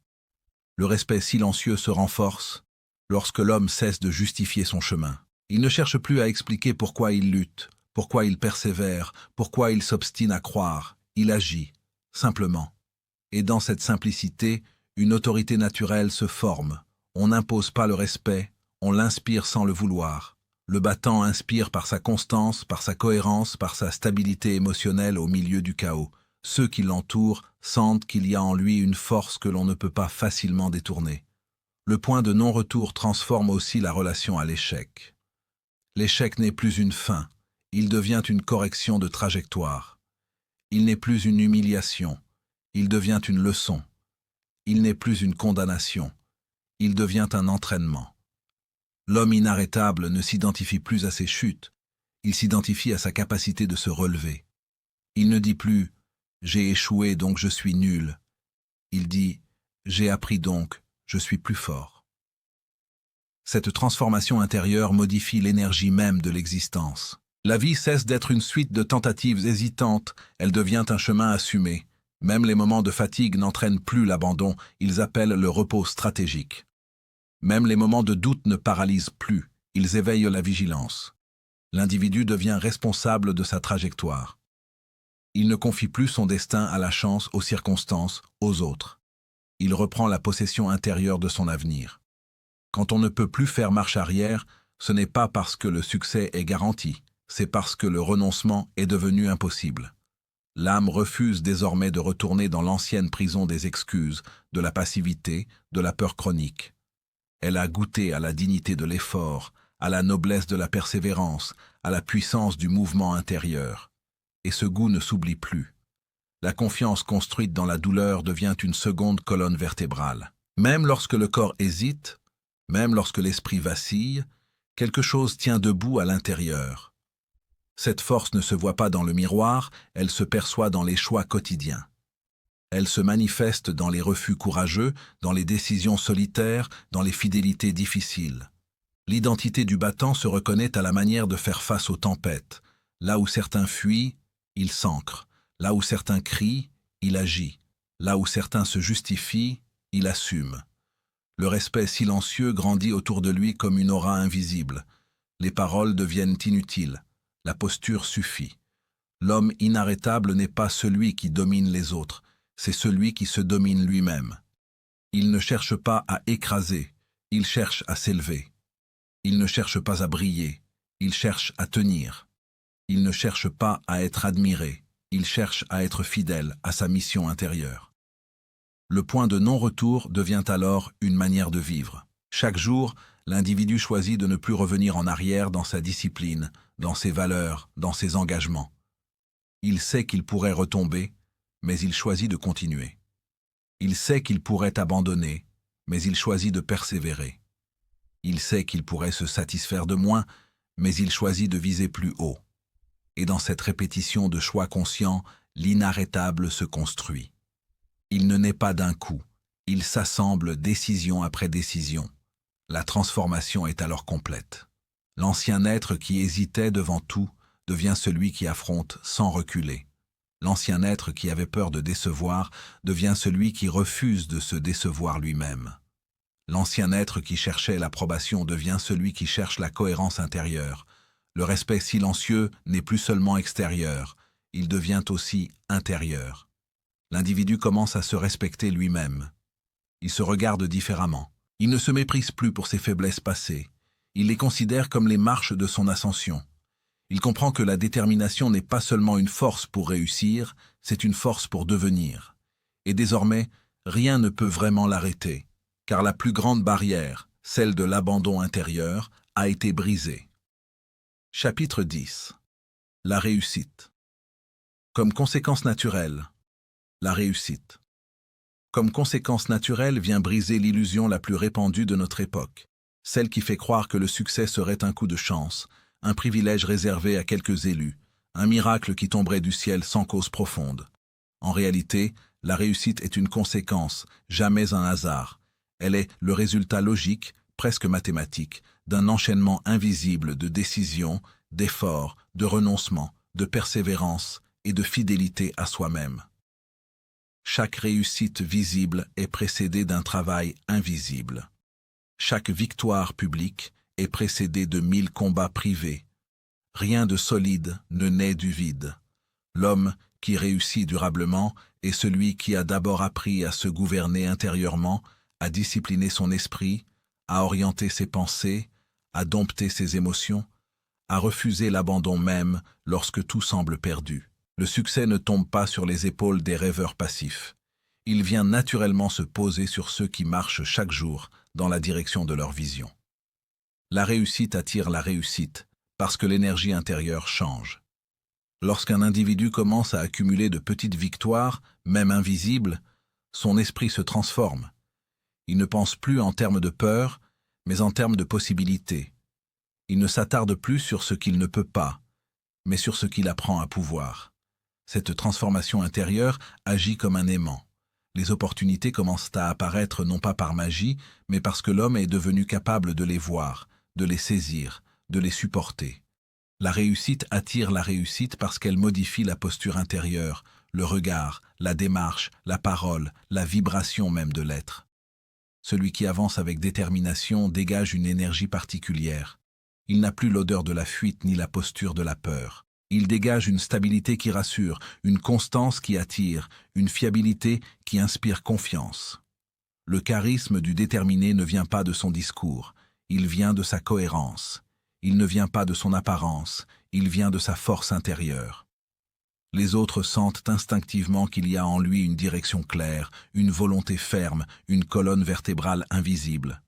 Le respect silencieux se renforce lorsque l'homme cesse de justifier son chemin. Il ne cherche plus à expliquer pourquoi il lutte, pourquoi il persévère, pourquoi il s'obstine à croire. Il agit, simplement. Et dans cette simplicité, une autorité naturelle se forme. On n'impose pas le respect, on l'inspire sans le vouloir. Le battant inspire par sa constance, par sa cohérence, par sa stabilité émotionnelle au milieu du chaos. Ceux qui l'entourent sentent qu'il y a en lui une force que l'on ne peut pas facilement détourner. Le point de non-retour transforme aussi la relation à l'échec. L'échec n'est plus une fin, il devient une correction de trajectoire. Il n'est plus une humiliation, il devient une leçon. Il n'est plus une condamnation, il devient un entraînement. L'homme inarrêtable ne s'identifie plus à ses chutes, il s'identifie à sa capacité de se relever. Il ne dit plus « j'ai échoué donc je suis nul », il dit « j'ai appris donc je suis plus fort ». Cette transformation intérieure modifie l'énergie même de l'existence. La vie cesse d'être une suite de tentatives hésitantes, elle devient un chemin assumé. Même les moments de fatigue n'entraînent plus l'abandon, ils appellent le repos stratégique. Même les moments de doute ne paralysent plus, ils éveillent la vigilance. L'individu devient responsable de sa trajectoire. Il ne confie plus son destin à la chance, aux circonstances, aux autres. Il reprend la possession intérieure de son avenir. Quand on ne peut plus faire marche arrière, ce n'est pas parce que le succès est garanti, c'est parce que le renoncement est devenu impossible. L'âme refuse désormais de retourner dans l'ancienne prison des excuses, de la passivité, de la peur chronique. Elle a goûté à la dignité de l'effort, à la noblesse de la persévérance, à la puissance du mouvement intérieur. Et ce goût ne s'oublie plus. La confiance construite dans la douleur devient une seconde colonne vertébrale. Même lorsque le corps hésite, même lorsque l'esprit vacille, quelque chose tient debout à l'intérieur. Cette force ne se voit pas dans le miroir, elle se perçoit dans les choix quotidiens. Elle se manifeste dans les refus courageux, dans les décisions solitaires, dans les fidélités difficiles. L'identité du battant se reconnaît à la manière de faire face aux tempêtes. Là où certains fuient, il s'ancre. Là où certains crient, il agit. Là où certains se justifient, il assume. Le respect silencieux grandit autour de lui comme une aura invisible. Les paroles deviennent inutiles. La posture suffit. L'homme inarrêtable n'est pas celui qui domine les autres, c'est celui qui se domine lui-même. Il ne cherche pas à écraser, il cherche à s'élever. Il ne cherche pas à briller, il cherche à tenir. Il ne cherche pas à être admiré, il cherche à être fidèle à sa mission intérieure. Le point de non-retour devient alors une manière de vivre. Chaque jour, l'individu choisit de ne plus revenir en arrière dans sa discipline, dans ses valeurs, dans ses engagements. Il sait qu'il pourrait retomber, mais il choisit de continuer. Il sait qu'il pourrait abandonner, mais il choisit de persévérer. Il sait qu'il pourrait se satisfaire de moins, mais il choisit de viser plus haut. Et dans cette répétition de choix conscients, l'inarrêtable se construit. Il ne naît pas d'un coup, il s'assemble décision après décision. La transformation est alors complète. L'ancien être qui hésitait devant tout devient celui qui affronte sans reculer. L'ancien être qui avait peur de décevoir devient celui qui refuse de se décevoir lui-même. L'ancien être qui cherchait l'approbation devient celui qui cherche la cohérence intérieure. Le respect silencieux n'est plus seulement extérieur, il devient aussi intérieur. L'individu commence à se respecter lui-même. Il se regarde différemment. Il ne se méprise plus pour ses faiblesses passées. Il les considère comme les marches de son ascension. Il comprend que la détermination n'est pas seulement une force pour réussir, c'est une force pour devenir. Et désormais, rien ne peut vraiment l'arrêter, car la plus grande barrière, celle de l'abandon intérieur, a été brisée. Chapitre 10. La réussite. Comme conséquence naturelle, la réussite. Comme conséquence naturelle vient briser l'illusion la plus répandue de notre époque, celle qui fait croire que le succès serait un coup de chance, un privilège réservé à quelques élus, un miracle qui tomberait du ciel sans cause profonde. En réalité, La réussite est une conséquence, jamais un hasard. Elle est le résultat logique, presque mathématique, d'un enchaînement invisible de décisions, d'efforts, de renoncements, de persévérance et de fidélité à soi-même. Chaque réussite visible est précédée d'un travail invisible. Chaque victoire publique est précédée de 1000 combats privés. Rien de solide ne naît du vide. L'homme qui réussit durablement est celui qui a d'abord appris à se gouverner intérieurement, à discipliner son esprit, à orienter ses pensées, à dompter ses émotions, à refuser l'abandon même lorsque tout semble perdu. Le succès ne tombe pas sur les épaules des rêveurs passifs. Il vient naturellement se poser sur ceux qui marchent chaque jour dans la direction de leur vision. La réussite attire la réussite, parce que l'énergie intérieure change. Lorsqu'un individu commence à accumuler de petites victoires, même invisibles, son esprit se transforme. Il ne pense plus en termes de peur, mais en termes de possibilités. Il ne s'attarde plus sur ce qu'il ne peut pas, mais sur ce qu'il apprend à pouvoir. Cette transformation intérieure agit comme un aimant. Les opportunités commencent à apparaître non pas par magie, mais parce que l'homme est devenu capable de les voir, de les saisir, de les supporter. La réussite attire la réussite parce qu'elle modifie la posture intérieure, le regard, la démarche, la parole, la vibration même de l'être. Celui qui avance avec détermination dégage une énergie particulière. Il n'a plus l'odeur de la fuite ni la posture de la peur. Il dégage une stabilité qui rassure, une constance qui attire, une fiabilité qui inspire confiance. Le charisme du déterminé ne vient pas de son discours, il vient de sa cohérence. Il ne vient pas de son apparence, il vient de sa force intérieure. Les autres sentent instinctivement qu'il y a en lui une direction claire, une volonté ferme, une colonne vertébrale invisible.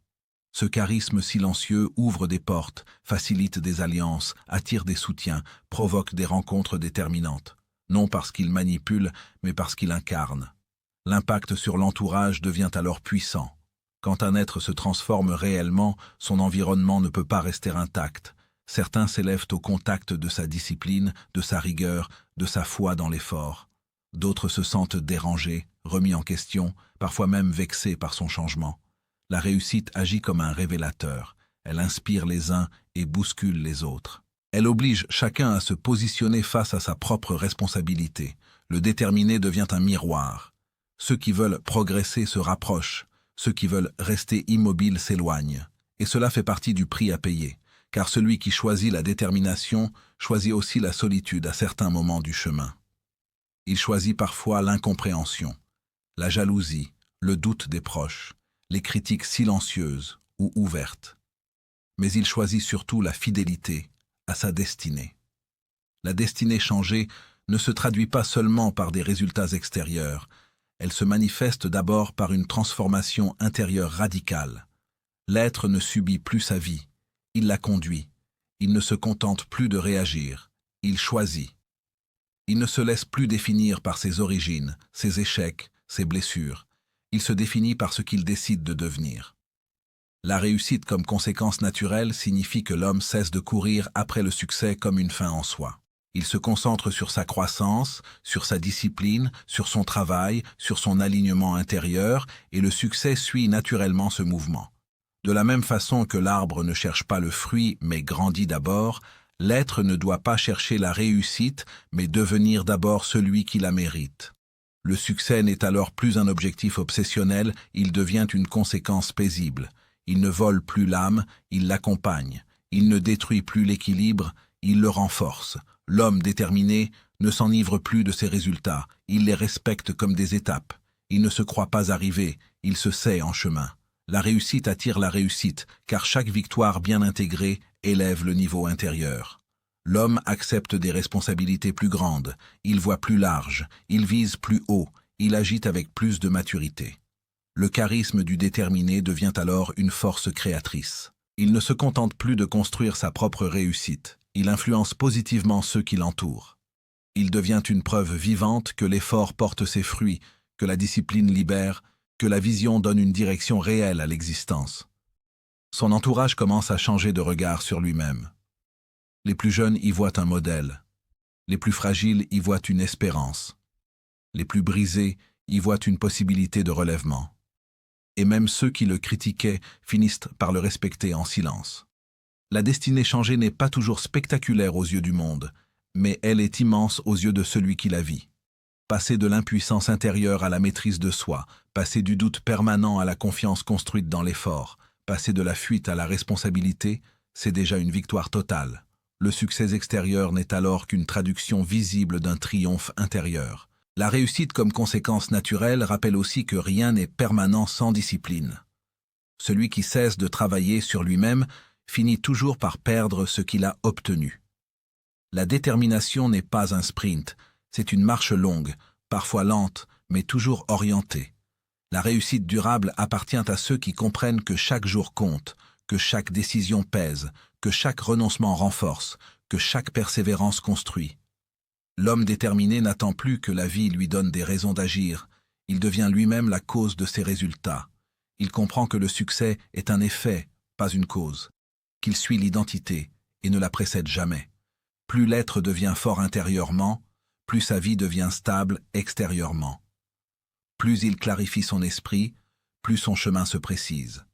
Ce charisme silencieux ouvre des portes, facilite des alliances, attire des soutiens, provoque des rencontres déterminantes. Non parce qu'il manipule, mais parce qu'il incarne. L'impact sur l'entourage devient alors puissant. Quand un être se transforme réellement, son environnement ne peut pas rester intact. Certains s'élèvent au contact de sa discipline, de sa rigueur, de sa foi dans l'effort. D'autres se sentent dérangés, remis en question, parfois même vexés par son changement. La réussite agit comme un révélateur. Elle inspire les uns et bouscule les autres. Elle oblige chacun à se positionner face à sa propre responsabilité. Le déterminé devient un miroir. Ceux qui veulent progresser se rapprochent. Ceux qui veulent rester immobiles s'éloignent. Et cela fait partie du prix à payer, car celui qui choisit la détermination choisit aussi la solitude à certains moments du chemin. Il choisit parfois l'incompréhension, la jalousie, le doute des proches, les critiques silencieuses ou ouvertes. Mais il choisit surtout la fidélité à sa destinée. La destinée changée ne se traduit pas seulement par des résultats extérieurs, elle se manifeste d'abord par une transformation intérieure radicale. L'être ne subit plus sa vie, il la conduit. Il ne se contente plus de réagir, il choisit. Il ne se laisse plus définir par ses origines, ses échecs, ses blessures. Il se définit par ce qu'il décide de devenir. La réussite comme conséquence naturelle signifie que l'homme cesse de courir après le succès comme une fin en soi. Il se concentre sur sa croissance, sur sa discipline, sur son travail, sur son alignement intérieur, et le succès suit naturellement ce mouvement. De la même façon que l'arbre ne cherche pas le fruit, mais grandit d'abord, l'être ne doit pas chercher la réussite, mais devenir d'abord celui qui la mérite. Le succès n'est alors plus un objectif obsessionnel, il devient une conséquence paisible. Il ne vole plus l'âme, il l'accompagne. Il ne détruit plus l'équilibre, il le renforce. L'homme déterminé ne s'enivre plus de ses résultats, il les respecte comme des étapes. Il ne se croit pas arrivé, il se sait en chemin. La réussite attire la réussite, car chaque victoire bien intégrée élève le niveau intérieur. L'homme accepte des responsabilités plus grandes, il voit plus large, il vise plus haut, il agit avec plus de maturité. Le charisme du déterminé devient alors une force créatrice. Il ne se contente plus de construire sa propre réussite, il influence positivement ceux qui l'entourent. Il devient une preuve vivante que l'effort porte ses fruits, que la discipline libère, que la vision donne une direction réelle à l'existence. Son entourage commence à changer de regard sur lui-même. Les plus jeunes y voient un modèle. Les plus fragiles y voient une espérance. Les plus brisés y voient une possibilité de relèvement. Et même ceux qui le critiquaient finissent par le respecter en silence. La destinée changée n'est pas toujours spectaculaire aux yeux du monde, mais elle est immense aux yeux de celui qui la vit. Passer de l'impuissance intérieure à la maîtrise de soi, passer du doute permanent à la confiance construite dans l'effort, passer de la fuite à la responsabilité, c'est déjà une victoire totale. Le succès extérieur n'est alors qu'une traduction visible d'un triomphe intérieur. La réussite comme conséquence naturelle rappelle aussi que rien n'est permanent sans discipline. Celui qui cesse de travailler sur lui-même finit toujours par perdre ce qu'il a obtenu. La détermination n'est pas un sprint, c'est une marche longue, parfois lente, mais toujours orientée. La réussite durable appartient à ceux qui comprennent que chaque jour compte, que chaque décision pèse, que chaque renoncement renforce, que chaque persévérance construit. L'homme déterminé n'attend plus que la vie lui donne des raisons d'agir, il devient lui-même la cause de ses résultats. Il comprend que le succès est un effet, pas une cause, qu'il suit l'identité et ne la précède jamais. Plus l'être devient fort intérieurement, plus sa vie devient stable extérieurement. Plus il clarifie son esprit, plus son chemin se précise.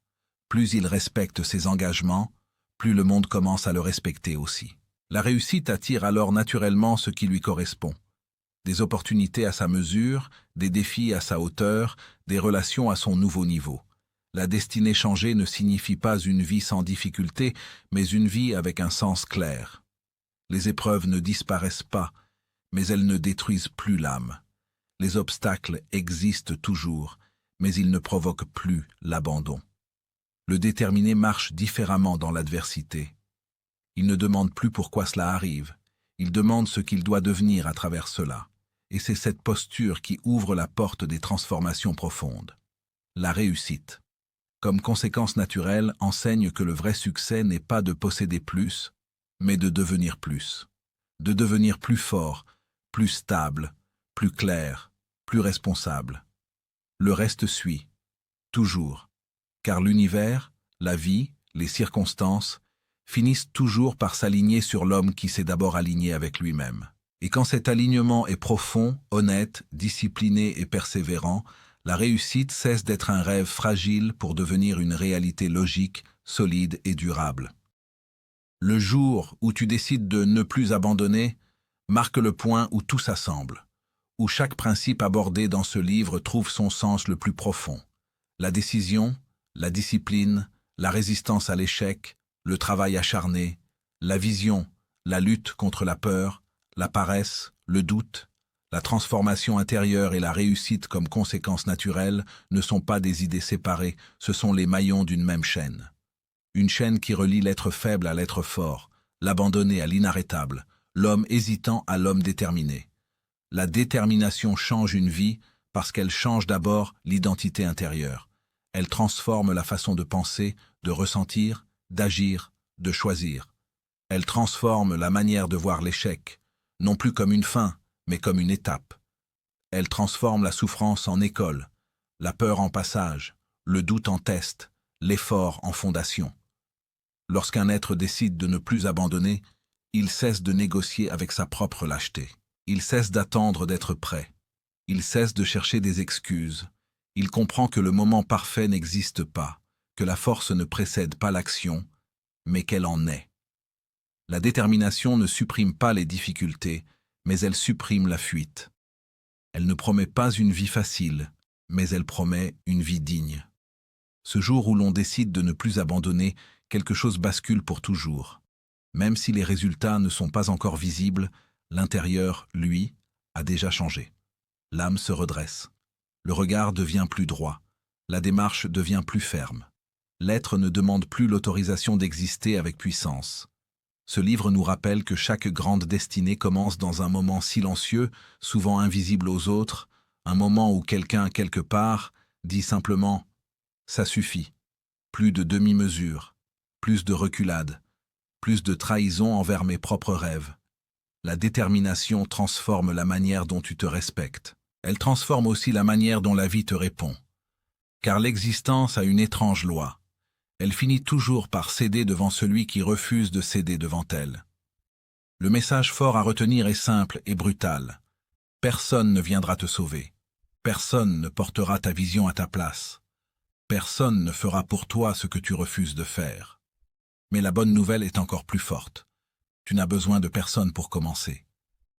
Plus il respecte ses engagements, plus le monde commence à le respecter aussi. La réussite attire alors naturellement ce qui lui correspond. Des opportunités à sa mesure, des défis à sa hauteur, des relations à son nouveau niveau. La destinée changée ne signifie pas une vie sans difficulté, mais une vie avec un sens clair. Les épreuves ne disparaissent pas, mais elles ne détruisent plus l'âme. Les obstacles existent toujours, mais ils ne provoquent plus l'abandon. Le déterminé marche différemment dans l'adversité. Il ne demande plus pourquoi cela arrive, il demande ce qu'il doit devenir à travers cela. Et c'est cette posture qui ouvre la porte des transformations profondes. La réussite, comme conséquence naturelle, enseigne que le vrai succès n'est pas de posséder plus, mais de devenir plus. De devenir plus fort, plus stable, plus clair, plus responsable. Le reste suit, toujours, car l'univers, la vie, les circonstances, finissent toujours par s'aligner sur l'homme qui s'est d'abord aligné avec lui-même. Et quand cet alignement est profond, honnête, discipliné et persévérant, la réussite cesse d'être un rêve fragile pour devenir une réalité logique, solide et durable. Le jour où tu décides de ne plus abandonner marque le point où tout s'assemble, où chaque principe abordé dans ce livre trouve son sens le plus profond. La décision, la discipline, la résistance à l'échec, le travail acharné, la vision, la lutte contre la peur, la paresse, le doute, la transformation intérieure et la réussite comme conséquence naturelle ne sont pas des idées séparées, ce sont les maillons d'une même chaîne. Une chaîne qui relie l'être faible à l'être fort, l'abandonné à l'inarrêtable, l'homme hésitant à l'homme déterminé. La détermination change une vie parce qu'elle change d'abord l'identité intérieure. Elle transforme la façon de penser, de ressentir, d'agir, de choisir. Elle transforme la manière de voir l'échec, non plus comme une fin, mais comme une étape. Elle transforme la souffrance en école, la peur en passage, le doute en test, l'effort en fondation. Lorsqu'un être décide de ne plus abandonner, il cesse de négocier avec sa propre lâcheté. Il cesse d'attendre d'être prêt. Il cesse de chercher des excuses. Il comprend que le moment parfait n'existe pas, que la force ne précède pas l'action, mais qu'elle en est. La détermination ne supprime pas les difficultés, mais elle supprime la fuite. Elle ne promet pas une vie facile, mais elle promet une vie digne. Ce jour où l'on décide de ne plus abandonner, quelque chose bascule pour toujours. Même si les résultats ne sont pas encore visibles, l'intérieur, lui, a déjà changé. L'âme se redresse. Le regard devient plus droit. La démarche devient plus ferme. L'être ne demande plus l'autorisation d'exister avec puissance. Ce livre nous rappelle que chaque grande destinée commence dans un moment silencieux, souvent invisible aux autres, un moment où quelqu'un, quelque part, dit simplement « ça suffit ». Plus de demi-mesure, plus de reculade, plus de trahison envers mes propres rêves. La détermination transforme la manière dont tu te respectes. Elle transforme aussi la manière dont la vie te répond. Car l'existence a une étrange loi. Elle finit toujours par céder devant celui qui refuse de céder devant elle. Le message fort à retenir est simple et brutal. Personne ne viendra te sauver. Personne ne portera ta vision à ta place. Personne ne fera pour toi ce que tu refuses de faire. Mais la bonne nouvelle est encore plus forte. Tu n'as besoin de personne pour commencer.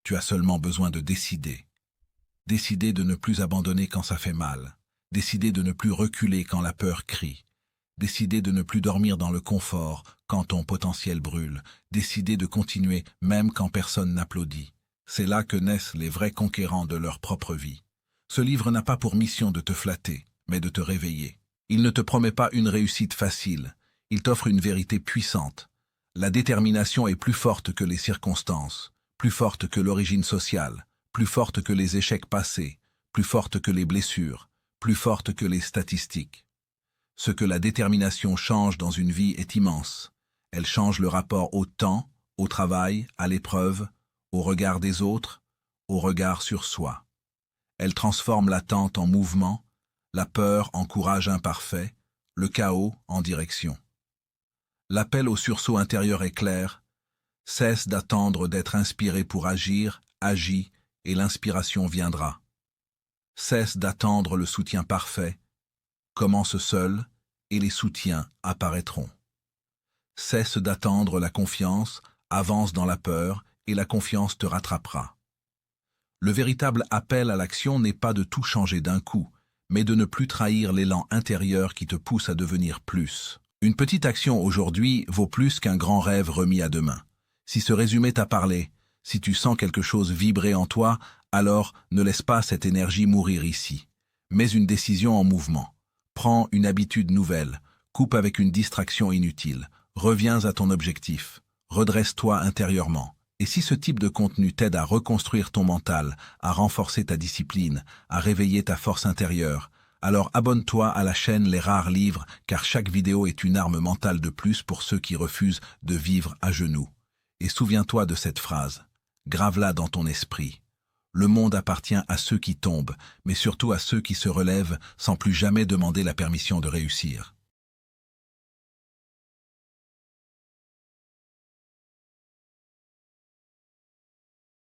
Tu as seulement besoin de décider. Décider de ne plus abandonner quand ça fait mal. Décider de ne plus reculer quand la peur crie. Décider de ne plus dormir dans le confort quand ton potentiel brûle. Décider de continuer même quand personne n'applaudit. C'est là que naissent les vrais conquérants de leur propre vie. Ce livre n'a pas pour mission de te flatter, mais de te réveiller. Il ne te promet pas une réussite facile. Il t'offre une vérité puissante. La détermination est plus forte que les circonstances, plus forte que l'origine sociale, plus forte que les échecs passés, plus forte que les blessures, plus forte que les statistiques. Ce que la détermination change dans une vie est immense. Elle change le rapport au temps, au travail, à l'épreuve, au regard des autres, au regard sur soi. Elle transforme l'attente en mouvement, la peur en courage imparfait, le chaos en direction. L'appel au sursaut intérieur est clair. Cesse d'attendre d'être inspiré pour agir, agis, et l'inspiration viendra. Cesse d'attendre le soutien parfait. Commence seul, et les soutiens apparaîtront. Cesse d'attendre la confiance, avance dans la peur, et la confiance te rattrapera. Le véritable appel à l'action n'est pas de tout changer d'un coup, mais de ne plus trahir l'élan intérieur qui te pousse à devenir plus. Une petite action aujourd'hui vaut plus qu'un grand rêve remis à demain. Si ce résumé t'a parlé, si tu sens quelque chose vibrer en toi, alors ne laisse pas cette énergie mourir ici. Mets une décision en mouvement. Prends une habitude nouvelle. Coupe avec une distraction inutile. Reviens à ton objectif. Redresse-toi intérieurement. Et si ce type de contenu t'aide à reconstruire ton mental, à renforcer ta discipline, à réveiller ta force intérieure, alors abonne-toi à la chaîne Les Rares Livres, car chaque vidéo est une arme mentale de plus pour ceux qui refusent de vivre à genoux. Et souviens-toi de cette phrase. Grave-la dans ton esprit. Le monde appartient à ceux qui tombent, mais surtout à ceux qui se relèvent sans plus jamais demander la permission de réussir.